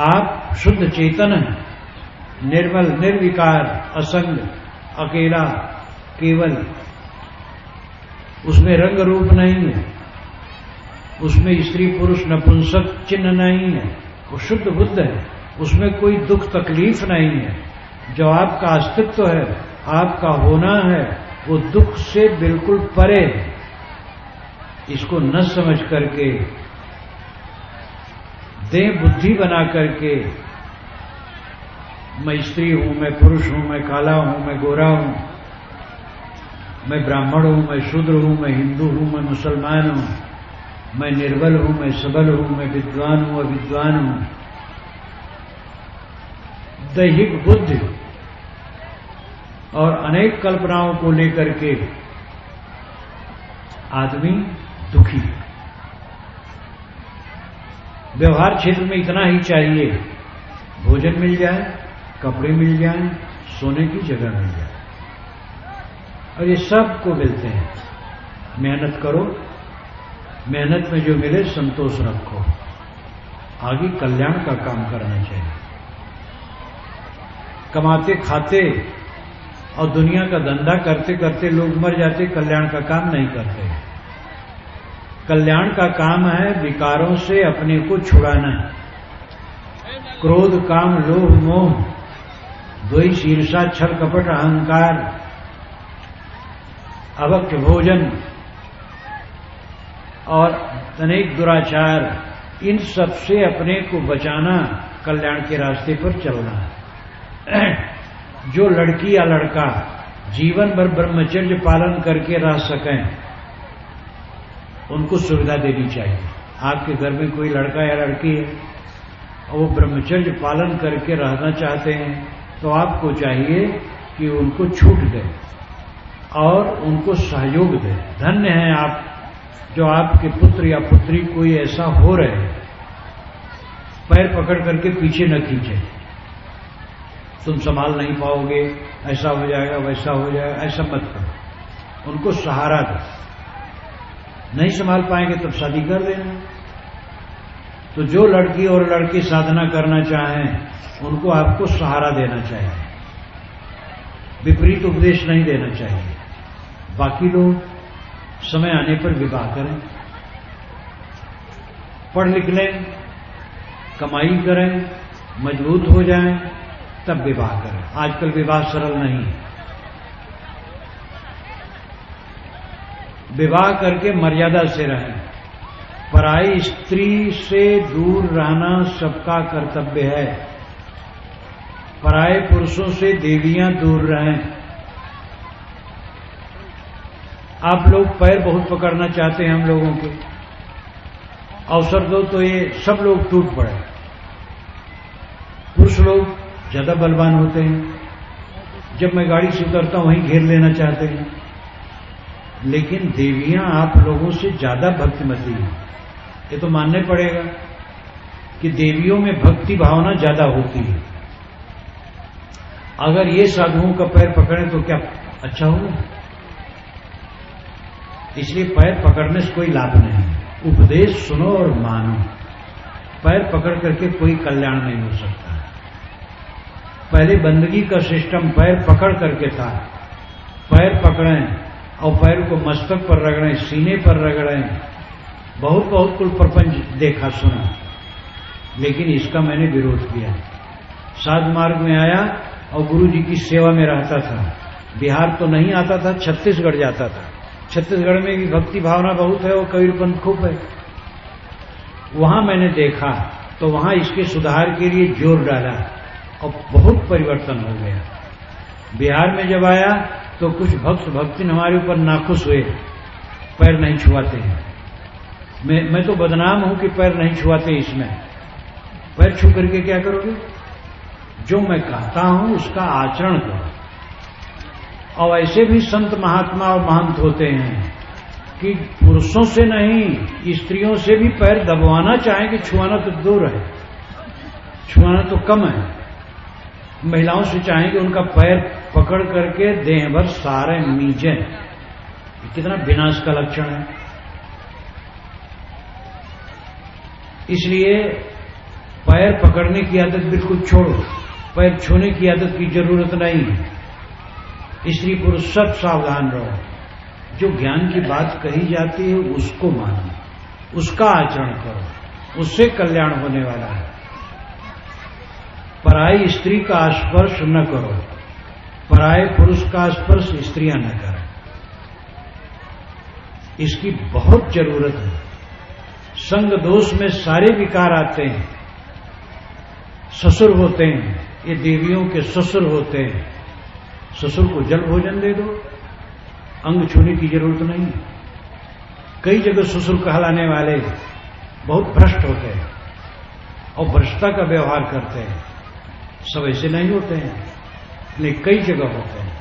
आप शुद्ध चेतन हैं, निर्मल, निर्विकार, असंग, अकेला, केवल। उसमें रंग रूप नहीं है, उसमें स्त्री पुरुष नपुंसक चिन्ह नहीं है, वो शुद्ध बुद्ध है। उसमें कोई दुख तकलीफ नहीं है। जो आपका अस्तित्व है, आपका होना है, वो दुख से बिल्कुल परे है। इसको न समझ करके, देह बुद्धि बना करके, मैं स्त्री हूं, मैं पुरुष हूं, मैं काला हूं, मैं गोरा हूं, मैं ब्राह्मण हूं, मैं शूद्र हूं, मैं हिंदू हूं, मैं मुसलमान हूं, मैं निर्बल हूं, मैं सबल हूं, मैं विद्वान हूं, अविद्वान हूं। दैहिक बुद्धि और अनेक कल्पनाओं को लेकर के आदमी दुखी। व्यवहार क्षेत्र में इतना ही चाहिए, भोजन मिल जाए, कपड़े मिल जाए, सोने की जगह मिल जाए, और ये सब को मिलते हैं। मेहनत करो, मेहनत में जो मिले संतोष रखो, आगे कल्याण का काम करना चाहिए। कमाते खाते और दुनिया का धंधा करते करते लोग मर जाते, कल्याण का काम नहीं करते। कल्याण का काम है विकारों से अपने को छुड़ाना। क्रोध, काम, लोभ, मोह, द्वेष, ईर्षा, छल, कपट, अहंकार, अभक्ष्य भोजन और अनेक दुराचार, इन सब से अपने को बचाना, कल्याण के रास्ते पर चलना। जो लड़की या लड़का जीवन भर ब्रह्मचर्य पालन करके रह सकें, उनको सुविधा देनी चाहिए। आपके घर में कोई लड़का या लड़की है और वो ब्रह्मचर्य पालन करके रहना चाहते हैं, तो आपको चाहिए कि उनको छूट दें और उनको सहयोग दें। धन्य हैं आप जो आपके पुत्र या पुत्री कोई ऐसा हो रहे हैं। पैर पकड़ करके पीछे न खींचे, तुम संभाल नहीं पाओगे, ऐसा हो जाएगा, वैसा हो जाएगा, ऐसा मत करो। उनको सहारा दो। नहीं संभाल पाएंगे तब शादी कर देना। तो जो लड़की और लड़के साधना करना चाहें, उनको आपको सहारा देना चाहिए, विपरीत उपदेश नहीं देना चाहिए। बाकी लोग समय आने पर विवाह करें, पढ़ लिख लें, कमाई करें, मजबूत हो जाएं, तब विवाह करें। आजकल विवाह सरल नहीं है। विवाह करके मर्यादा से रहें। पराई स्त्री से दूर रहना सबका कर्तव्य है। पराये पुरुषों से देवियां दूर रहें। आप लोग पैर बहुत पकड़ना चाहते हैं हम लोगों के, अवसर दो तो ये सब लोग टूट पड़े। पुरुष लोग ज्यादा बलवान होते हैं, जब मैं गाड़ी से उतरता हूं वहीं घेर लेना चाहते हैं। लेकिन देवियां आप लोगों से ज्यादा भक्तिमती हैं, ये तो मानने पड़ेगा कि देवियों में भक्ति भावना ज्यादा होती है। अगर ये साधुओं का पैर पकड़ें तो क्या अच्छा होगा? इसलिए पैर पकड़ने से कोई लाभ नहीं है। उपदेश सुनो और मानो। पैर पकड़ करके कोई कल्याण नहीं हो सकता। पहले बंदगी का सिस्टम पैर पकड़ करके था। पैर पकड़ें और पैर को मस्तक पर रगड़ें, सीने पर रगड़ें, बहुत बहुत कुल प्रपंच देखा सुना, लेकिन इसका मैंने विरोध किया। साध मार्ग में आया और गुरु जी की सेवा में रहता था। बिहार तो नहीं आता था, छत्तीसगढ़ जाता था। छत्तीसगढ़ में भी भक्ति भावना बहुत है और कबीर पंथ खूब है। वहां मैंने देखा तो वहां इसके सुधार के लिए जोर डाला और बहुत परिवर्तन हो गया। बिहार में जब आया तो कुछ भक्त भक्तिन हमारे ऊपर नाखुश हुए, पैर नहीं छुआते हैं। मैं तो बदनाम हूं कि पैर नहीं छुआते। इसमें पैर छू करके क्या करोगे? जो मैं कहता हूं उसका आचरण करो। और ऐसे भी संत महात्मा और महंत होते हैं कि पुरुषों से नहीं, स्त्रियों से भी पैर दबवाना चाहें कि छुआना तो दूर है, छुआना तो कम है। महिलाओं से चाहें कि उनका पैर पकड़ करके देह भर सारे मीजे। कितना विनाश का लक्षण है। इसलिए पैर पकड़ने की आदत बिल्कुल छोड़ो, पैर छूने की आदत की जरूरत नहीं है। स्त्री पुरुष सब सावधान रहो। जो ज्ञान की बात कही जाती है उसको मानो, उसका आचरण करो, उससे कल्याण होने वाला है। पराई स्त्री का स्पर्श न करो, पराये पुरुष का स्पर्श स्त्रियां न करें। इसकी बहुत जरूरत है। संग दोष में सारे विकार आते हैं। ससुर होते हैं, ये देवियों के ससुर होते हैं। ससुर को जल भोजन दे दो, अंग छूने की जरूरत नहीं। कई जगह ससुर कहलाने वाले बहुत भ्रष्ट होते हैं और भ्रष्टता का व्यवहार करते हैं। सब ऐसे नहीं होते हैं, लेकिन कई जगह होते हैं।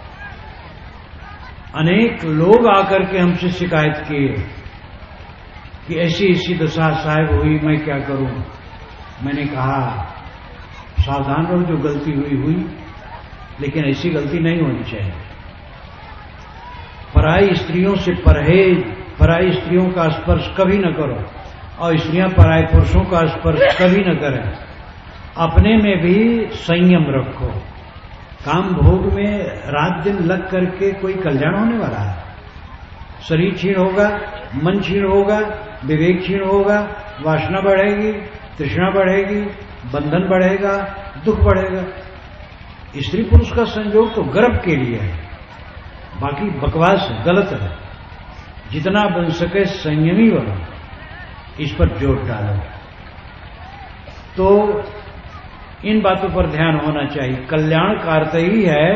अनेक लोग आकर के हमसे शिकायत किए कि ऐसी ऐसी दशा साहब हुई, मैं क्या करूं। मैंने कहा सावधान रहो, जो गलती हुई, लेकिन ऐसी गलती नहीं होनी चाहिए। पराई स्त्रियों से परहेज, पराई स्त्रियों का स्पर्श कभी न करो और स्त्रियां पराई पुरुषों का स्पर्श कभी न करें। अपने में भी संयम रखो। काम भोग में रात दिन लग करके कोई कल्याण होने वाला है? शरीर क्षीण होगा, मन क्षीण होगा, विवेक क्षीण होगा, वासना बढ़ेगी, तृष्णा बढ़ेगी, बंधन बढ़ेगा, दुख बढ़ेगा। स्त्री पुरुष का संयोग तो गर्भ के लिए है, बाकी बकवास है, गलत है। जितना बन सके संयमी बनो, इस पर जोर डालो। तो इन बातों पर ध्यान होना चाहिए। कल्याण का अर्थ ही है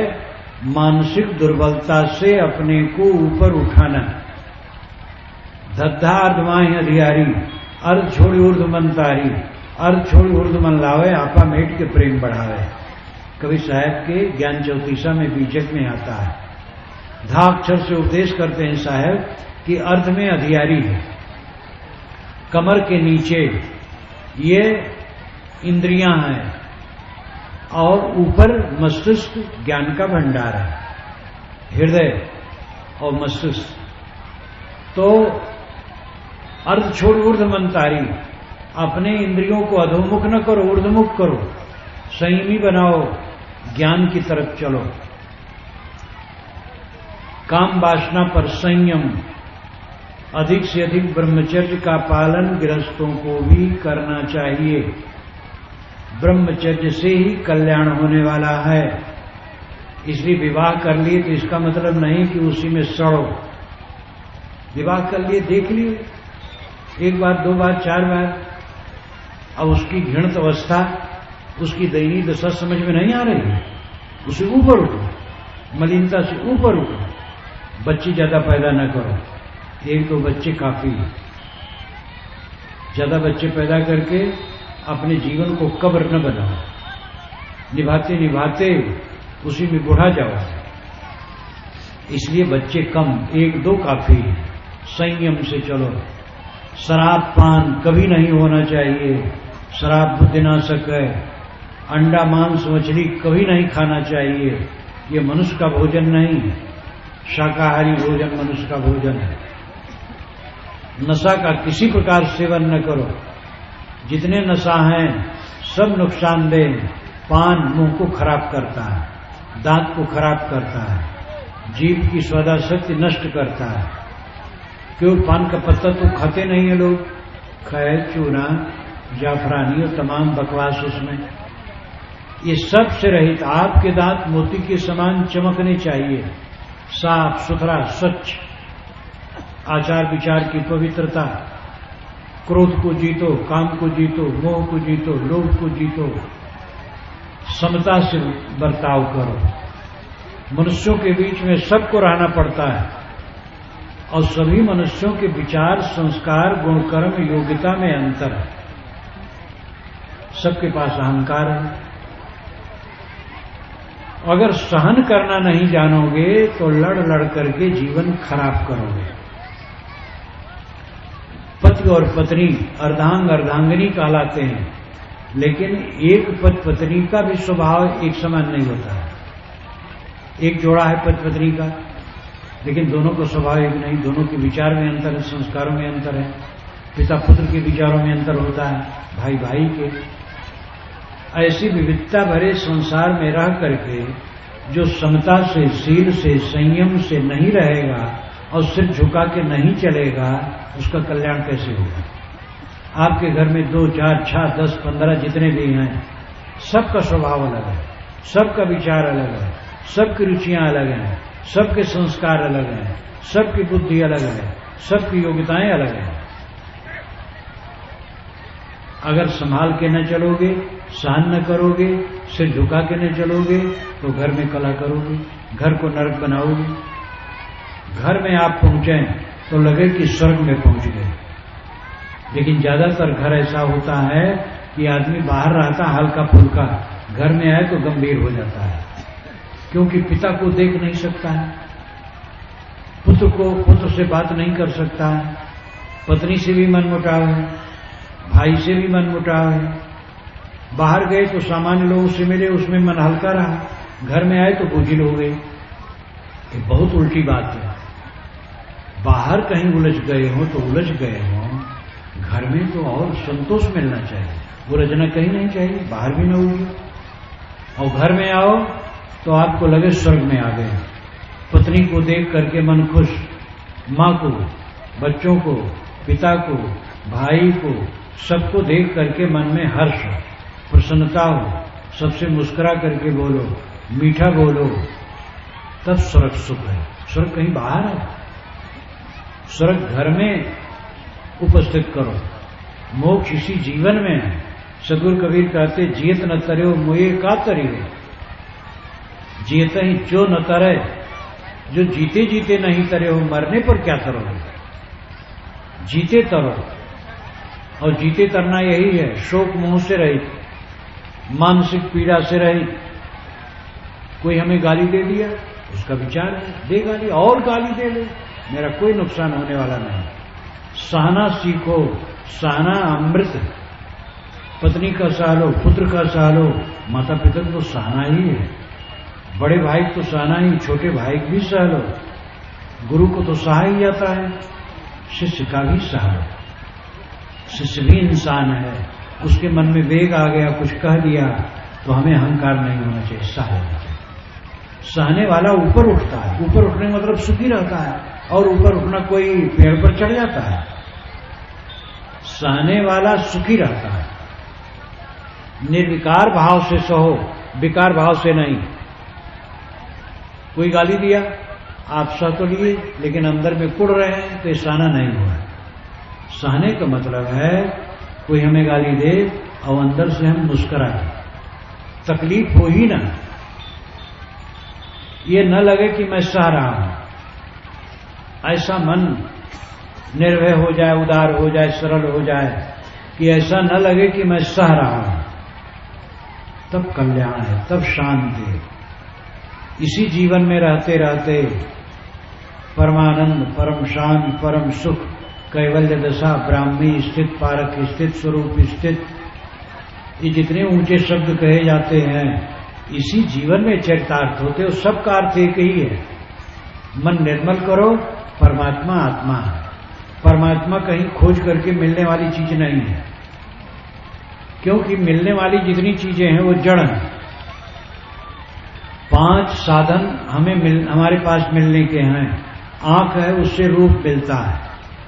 मानसिक दुर्बलता से अपने को ऊपर उठाना। धद्धा अर्धमाही अधियारी, अर्ध छोड़ी ऊर्ध मन तारी, अर्ध छोड़ी ऊर्ध मन लावे, आपा मेट के प्रेम बढ़ावे। कवि साहब के ज्ञान चौतीसा में बीजक में आता है। धा अक्षर से उपदेश करते हैं साहब कि अर्ध में अधियारी है, कमर के नीचे ये इंद्रियां हैं और ऊपर मस्तिष्क ज्ञान का भंडार है, हृदय और मस्तिष्क। तो अर्ध छोड़ ऊर्ध मंतारी, अपने इंद्रियों को अधोमुख न करो, ऊर्ध्वमुख करो, संयमी बनाओ, ज्ञान की तरफ चलो। काम वासना पर संयम, अधिक से अधिक ब्रह्मचर्य का पालन गृहस्थों को भी करना चाहिए। ब्रह्मचर्य से ही कल्याण होने वाला है। इसलिए विवाह कर लिए तो इसका मतलब नहीं कि उसी में सड़ो। विवाह कर लिए, देख लिए, एक बार, दो बार, चार बार, अब उसकी घृणित अवस्था, उसकी दयनीय दशा समझ में नहीं आ रही है। उसे ऊपर उठो, मलिनता से ऊपर उठो। बच्चे ज्यादा पैदा न करो, एक दो बच्चे काफी है। ज्यादा बच्चे पैदा करके अपने जीवन को कब्र न बनाओ। निभाते निभाते उसी में बुढ़ा जाओ। इसलिए बच्चे कम, एक दो काफी है। संयम से चलो। शराब पान कभी नहीं होना चाहिए, शराब बुद्धिनाशक है। अंडा मांस मछली कभी नहीं खाना चाहिए, ये मनुष्य का भोजन नहीं है। शाकाहारी भोजन मनुष्य का भोजन है। नशा का किसी प्रकार सेवन न करो। जितने नशा हैं सब नुकसानदेह। पान मुंह को खराब करता है, दांत को खराब करता है, जीभ की स्वादा शक्ति नष्ट करता है, क्यों पान का पत्ता तो खाते नहीं है लोग, खैर चूना जाफरानी और तमाम बकवास उसमें, ये सब से रहित आपके दांत मोती के समान चमकने चाहिए, साफ सुथरा स्वच्छ, आचार विचार की पवित्रता, क्रोध को जीतो, काम को जीतो, मोह को जीतो, लोभ को जीतो, समता से बर्ताव करो। मनुष्यों के बीच में सबको रहना पड़ता है और सभी मनुष्यों के विचार, संस्कार, गुण, कर्म, योग्यता में अंतर है। सबके पास अहंकार है। अगर सहन करना नहीं जानोगे तो लड़ लड़ करके जीवन खराब करोगे। पति और पत्नी अर्धांग अर्धांगिनी कहलाते हैं, लेकिन एक पति पत्नी का भी स्वभाव एक समान नहीं होता है। एक जोड़ा है पति पत्नी का, लेकिन दोनों का स्वभाव एक नहीं, दोनों के विचार में अंतर है, संस्कारों में अंतर है, पिता पुत्र के विचारों में अंतर होता है, भाई भाई के। ऐसी विविधता भरे संसार में रह करके जो समता से, शील से, संयम से नहीं रहेगा और सिर झुका के नहीं चलेगा, उसका कल्याण कैसे होगा। आपके घर में 2, 4, 6, 10, 15 जितने भी हैं, सबका स्वभाव अलग है, सबका विचार अलग है, सबकी रुचियां अलग हैं, सबके संस्कार अलग हैं, सबकी बुद्धि अलग है, सबकी योग्यताएं अलग हैं। अगर संभाल के न चलोगे, सहन न करोगे, सिर झुका के न चलोगे तो घर में कलह करोगे, घर को नरक बनाओगे। घर में आप पहुंचे तो लगे कि स्वर्ग में पहुंच गए, लेकिन ज्यादातर घर ऐसा होता है कि आदमी बाहर रहता हल्का फुल्का, घर में आए तो गंभीर हो जाता है, क्योंकि पिता को देख नहीं सकता है, पुत्र से बात नहीं कर सकता है, पत्नी से भी मनमुटाव है, भाई से भी मनमुटाव है। बाहर गए तो सामान्य लोगों से मिले, उसमें मन हल्का रहा, घर में आए तो बोझिल हो गए। ये बहुत उल्टी बात है। बाहर कहीं उलझ गए हो तो उलझ गए हो, घर में तो और संतोष मिलना चाहिए, उलझना कहीं नहीं चाहिए, बाहर भी न उलझो। और घर में आओ तो आपको लगे स्वर्ग में आ गए, पत्नी को देख करके मन खुश, माँ को, बच्चों को, पिता को, भाई को, सबको देख करके मन में हर्ष हो, प्रसन्नता हो, सबसे मुस्कुरा करके बोलो, मीठा बोलो, तब स्वर्ग सुख है। स्वर्ग कहीं बाहर है, स्वर्ग घर में उपस्थित करो। मोक्ष इसी जीवन में है। सदगुरु कबीर कहते, जियत न तर्यो मोये का तरियो, जियत ही जो न तरे, जो जीते जीते नहीं तरे हो, मरने पर क्या तरोगे। जीते तरो, और जीते तरना यही है, शोक मोह से रहित, मानसिक पीड़ा से रहित। कोई हमें गाली दे दिया, उसका विचार है, दे गाली और गाली दे ले, मेरा कोई नुकसान होने वाला नहीं। सहना सीखो, सहना अमृत। पत्नी का सह लो, पुत्र का सह लो, माता पिता को तो सहना ही है, बड़े भाई को सहना ही, छोटे भाई भी सह लो, गुरु को तो सहा ही जाता है, शिष्य का भी सह लो। शिष्य भी इंसान है, उसके मन में वेग आ गया, कुछ कह दिया तो हमें अहंकार नहीं होना चाहिए, सह लेना चाहिए। सहने वाला ऊपर उठता है, ऊपर उठने का मतलब सुखी रहता है, और ऊपर उठना कोई पेड़ पर चढ़ जाता है। सहने वाला सुखी रहता है, निर्विकार भाव से सहो, विकार भाव से नहीं। कोई गाली दिया, आप सह तो लिए, लेकिन अंदर में कुड़ रहे हैं, तो ये सहना नहीं हुआ। सहने का मतलब है कोई हमें गाली दे और अंदर से हम मुस्कुराए, तकलीफ हो ही ना, ये न लगे कि मैं सह रहा हूं। ऐसा मन निर्भय हो जाए, उदार हो जाए, सरल हो जाए कि ऐसा न लगे कि मैं सह रहा हूं, तब कल्याण है, तब शांति है। इसी जीवन में रहते रहते परमानंद, परम शांत, परम सुख, कैवल्य दशा, ब्राह्मी स्थित, पारक स्थित, स्वरूप स्थित, ये जितने ऊंचे शब्द कहे जाते हैं, इसी जीवन में चरितार्थ होते हो। सबका अर्थ एक ही है, मन निर्मल करो, परमात्मा आत्मा है। परमात्मा कहीं खोज करके मिलने वाली चीज नहीं है, क्योंकि मिलने वाली जितनी चीजें हैं वो जड़ हैं। 5 साधन हमारे पास मिलने के हैं। आंख है, उससे रूप मिलता है,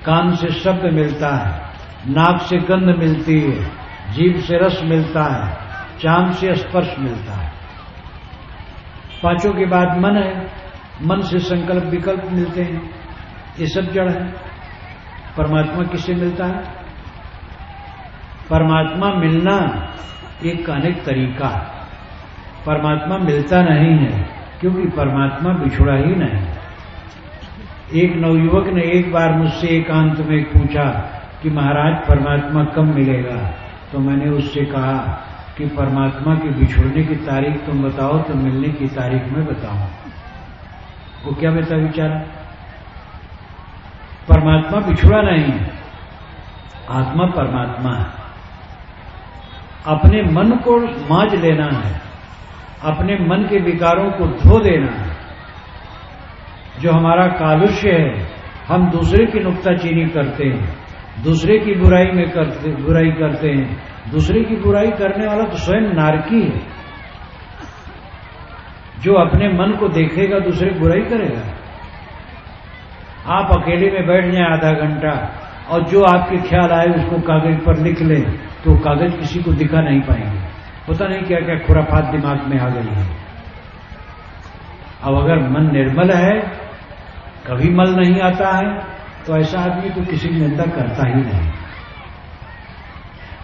कान से शब्द मिलता है, नाक से गंध मिलती है, जीभ से रस मिलता है, चाम से स्पर्श मिलता है। पांचों के बाद मन है, मन से संकल्प विकल्प मिलते हैं। ये सब जड़ है। परमात्मा किससे मिलता है? परमात्मा मिलना एक अनेक तरीका है। परमात्मा मिलता नहीं है क्योंकि परमात्मा बिछुड़ा ही नहीं। एक नवयुवक ने एक बार मुझसे एकांत में पूछा कि महाराज परमात्मा कब मिलेगा? तो मैंने उससे कहा कि परमात्मा के बिछुड़ने की तारीख तुम बताओ तो मिलने की तारीख मैं बताऊं। वो क्या बता विचारा? परमात्मा बिछुड़ा नहीं है, आत्मा परमात्मा है। अपने मन को मांझ लेना है, अपने मन के विकारों को धो देना है। जो हमारा कालुष्य है, हम दूसरे की नुक्ताचीनी करते हैं, दूसरे की बुराई करते हैं। दूसरे की बुराई करने वाला तो स्वयं नारकी है। जो अपने मन को देखेगा दूसरे की बुराई करेगा। आप अकेले में बैठ जाएं आधा घंटा और जो आपके ख्याल आए उसको कागज पर लिख लें तो कागज किसी को दिखा नहीं पाएंगे। पता नहीं क्या क्या खुराफात दिमाग में आ गई है। अब अगर मन निर्मल है, कभी मल नहीं आता है, तो ऐसा आदमी तो किसी की निंदा करता ही नहीं।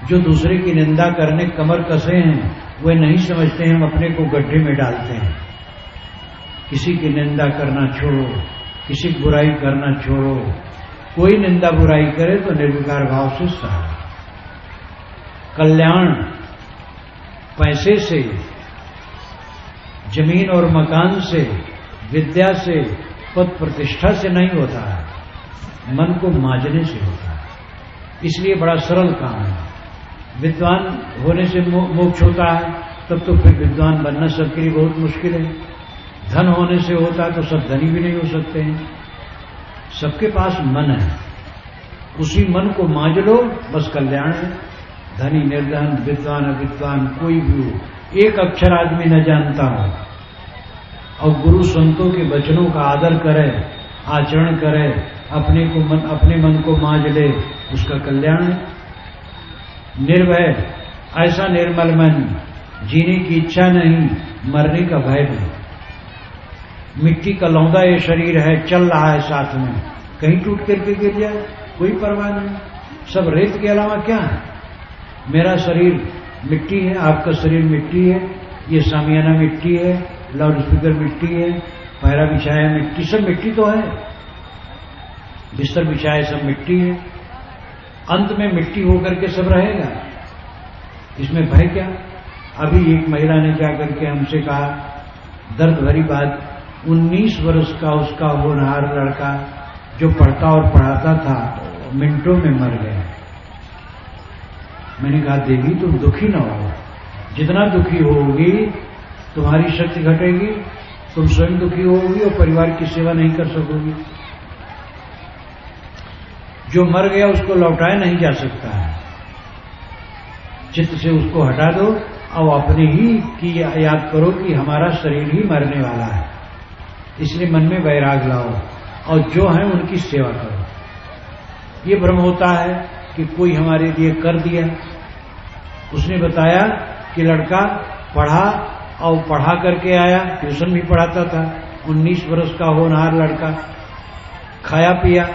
जो दूसरे की निंदा करने कमर कसे हैं, वे नहीं समझते हैं हम अपने को गड्ढे में डालते हैं। किसी की निंदा करना छोड़ो, किसी की बुराई करना छोड़ो। कोई निंदा बुराई करे तो निर्विकार भाव से सहा। कल्याण पैसे से, जमीन और मकान से, विद्या से, पद प्रतिष्ठा से नहीं होता है, मन को मांझने से होता है। इसलिए बड़ा सरल काम है। विद्वान होने से मोक्ष होता है, तब तो फिर विद्वान बनना सबके लिए बहुत मुश्किल है। धन होने से होता है तो सब धनी भी नहीं हो सकते हैं। सबके पास मन है, उसी मन को मांझ लो, बस कल्याण है। धनी निर्धन, विद्वान अविद्वान, कोई भी हो, एक अक्षर आदमी न जानता हो और गुरु संतों के वचनों का आदर करे, आचरण करे, अपने मन को मांझ ले, उसका कल्याण है। निर्भय, ऐसा निर्मल मन, जीने की इच्छा नहीं, मरने का भय नहीं। मिट्टी का लौंदा ये शरीर है, चल रहा है साथ में, कहीं टूट करके गिर जाए कोई परवाह नहीं। सब रेत के अलावा क्या है? मेरा शरीर मिट्टी है, आपका शरीर मिट्टी है, ये सामियाना मिट्टी है, लाउड स्पीकर मिट्टी है, पैरा बिछाया मिट्टी, सब मिट्टी तो है। बिस्तर बिछाए सब मिट्टी है। अंत में मिट्टी होकर के सब रहेगा। इसमें भय क्या? अभी एक महिला ने जाकर के हमसे कहा, दर्द भरी बात, 19 वर्ष का उसका होनहार लड़का जो पढ़ता और पढ़ाता था मिनटों में मर गया। मैंने कहा देवी तुम दुखी न हो, जितना दुखी होगी तुम्हारी शक्ति घटेगी, तुम स्वयं दुखी होगी और परिवार की सेवा नहीं कर सकोगी। जो मर गया उसको लौटाया नहीं जा सकता है। चित्त से उसको हटा दो और अपने ही की याद करो कि हमारा शरीर ही मरने वाला है। इसलिए मन में वैराग लाओ और जो है उनकी सेवा करो। ये भ्रम होता है कि कोई हमारे लिए कर दिया। उसने बताया कि लड़का पढ़ा और पढ़ा करके आया, ट्यूशन भी पढ़ाता था, 19 वर्ष का होनहार लड़का, खाया पिया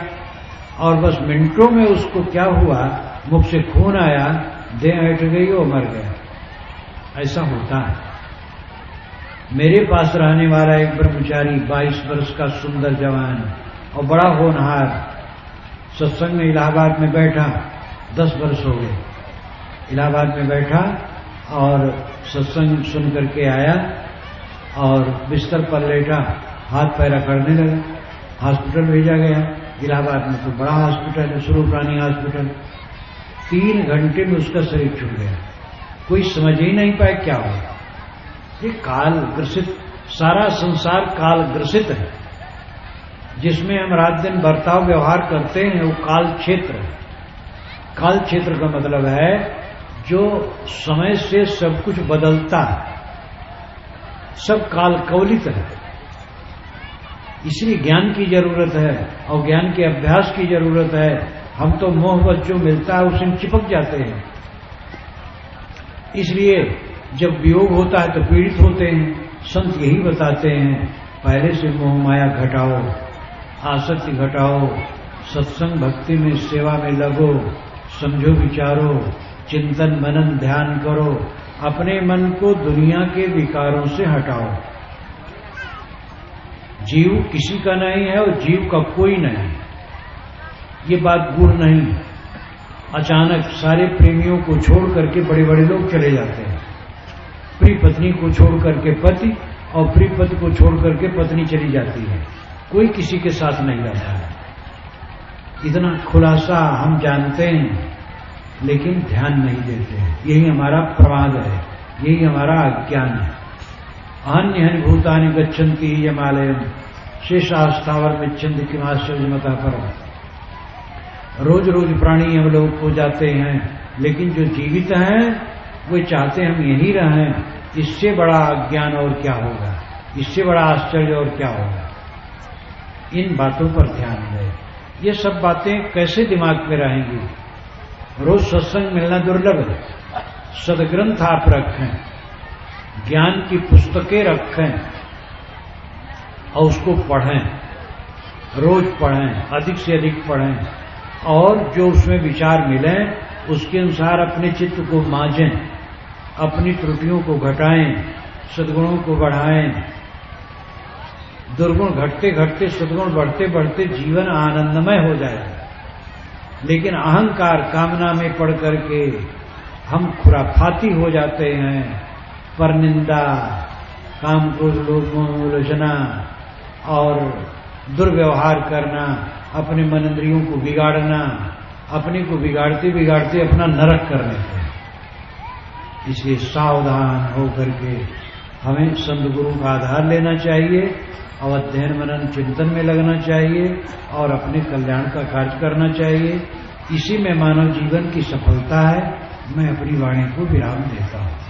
और बस मिनटों में उसको क्या हुआ, मुख से खून आया, देह हट गई और मर गया। ऐसा होता है। मेरे पास रहने वाला एक ब्रह्मचारी 22 वर्ष का सुंदर जवान और बड़ा होनहार सत्संग में इलाहाबाद में बैठा, 10 वर्ष हो गए। इलाहाबाद में बैठा और सत्संग सुन करके आया और बिस्तर पर लेटा, हाथ पैर अकड़ने लगा। हॉस्पिटल भेजा गया। इलाहाबाद में तो बड़ा हॉस्पिटल है, स्वरूपरानी हॉस्पिटल। 3 घंटे में उसका शरीर छूट गया। कोई समझ ही नहीं पाया क्या हुआ। ये काल ग्रसित, सारा संसार काल ग्रसित है। जिसमें हम रात दिन बर्ताव व्यवहार करते हैं वो काल क्षेत्र है। काल क्षेत्र का मतलब है जो समय से सब कुछ बदलता है, सब काल कवलित है। इसलिए ज्ञान की जरूरत है और ज्ञान के अभ्यास की जरूरत है। हम तो मोहबत जो मिलता है उसे चिपक जाते हैं। इसलिए जब वियोग होता है तो पीड़ित होते हैं। संत यही बताते हैं, पहले से मोह माया घटाओ, आसक्ति घटाओ, सत्संग भक्ति में सेवा में लगो, समझो विचारो, चिंतन मनन ध्यान करो, अपने मन को दुनिया के विकारों से हटाओ। जीव किसी का नहीं है और जीव का कोई नहीं, ये बात गूढ़ नहीं। अचानक सारे प्रेमियों को छोड़ करके बड़े बड़े लोग चले जाते हैं। प्रिय पत्नी को छोड़ करके पति और प्रिय पति को छोड़ करके पत्नी चली जाती है, कोई किसी के साथ नहीं रहता है। इतना खुलासा हम जानते हैं लेकिन ध्यान नहीं देते हैं। यही हमारा प्रमाद है, यही हमारा अज्ञान है। अन्य भूतानि गच्छन्ति यमालयम शेषास्थावर में चंद किमाश्चर्यमता पर। रोज रोज प्राणी हम लोग को जाते हैं, लेकिन जो जीवित हैं वे चाहते हम यहीं रहें। इससे बड़ा अज्ञान और क्या होगा, इससे बड़ा आश्चर्य और क्या होगा। इन बातों पर ध्यान दें। ये सब बातें कैसे दिमाग में रहेंगी। रोज सत्संग मिलना दुर्लभ है। सदग्रंथ आप रखें, ज्ञान की पुस्तकें रखें और उसको पढ़ें, रोज पढ़ें, अधिक से अधिक पढ़ें और जो उसमें विचार मिलें उसके अनुसार अपने चित्त को मांझें, अपनी त्रुटियों को घटाएं, सद्गुणों को बढ़ाएं। दुर्गुण घटते घटते सद्गुण बढ़ते बढ़ते जीवन आनंदमय हो जाएगा। लेकिन अहंकार कामना में पड़ करके हम खुराफाती हो जाते हैं। परनिंदा, काम क्रोध लोभ मोह उलझना और दुर्व्यवहार करना, अपने मन इंद्रियों को बिगाड़ना, अपने को बिगाड़ते बिगाड़ते अपना नरक कर लेते हैं। इसलिए सावधान होकर के हमें संत गुरु का आधार लेना चाहिए और अध्ययन मनन चिंतन में लगना चाहिए और अपने कल्याण का कार्य करना चाहिए। इसी में मानव जीवन की सफलता है। मैं अपनी वाणी को विराम देता हूँ।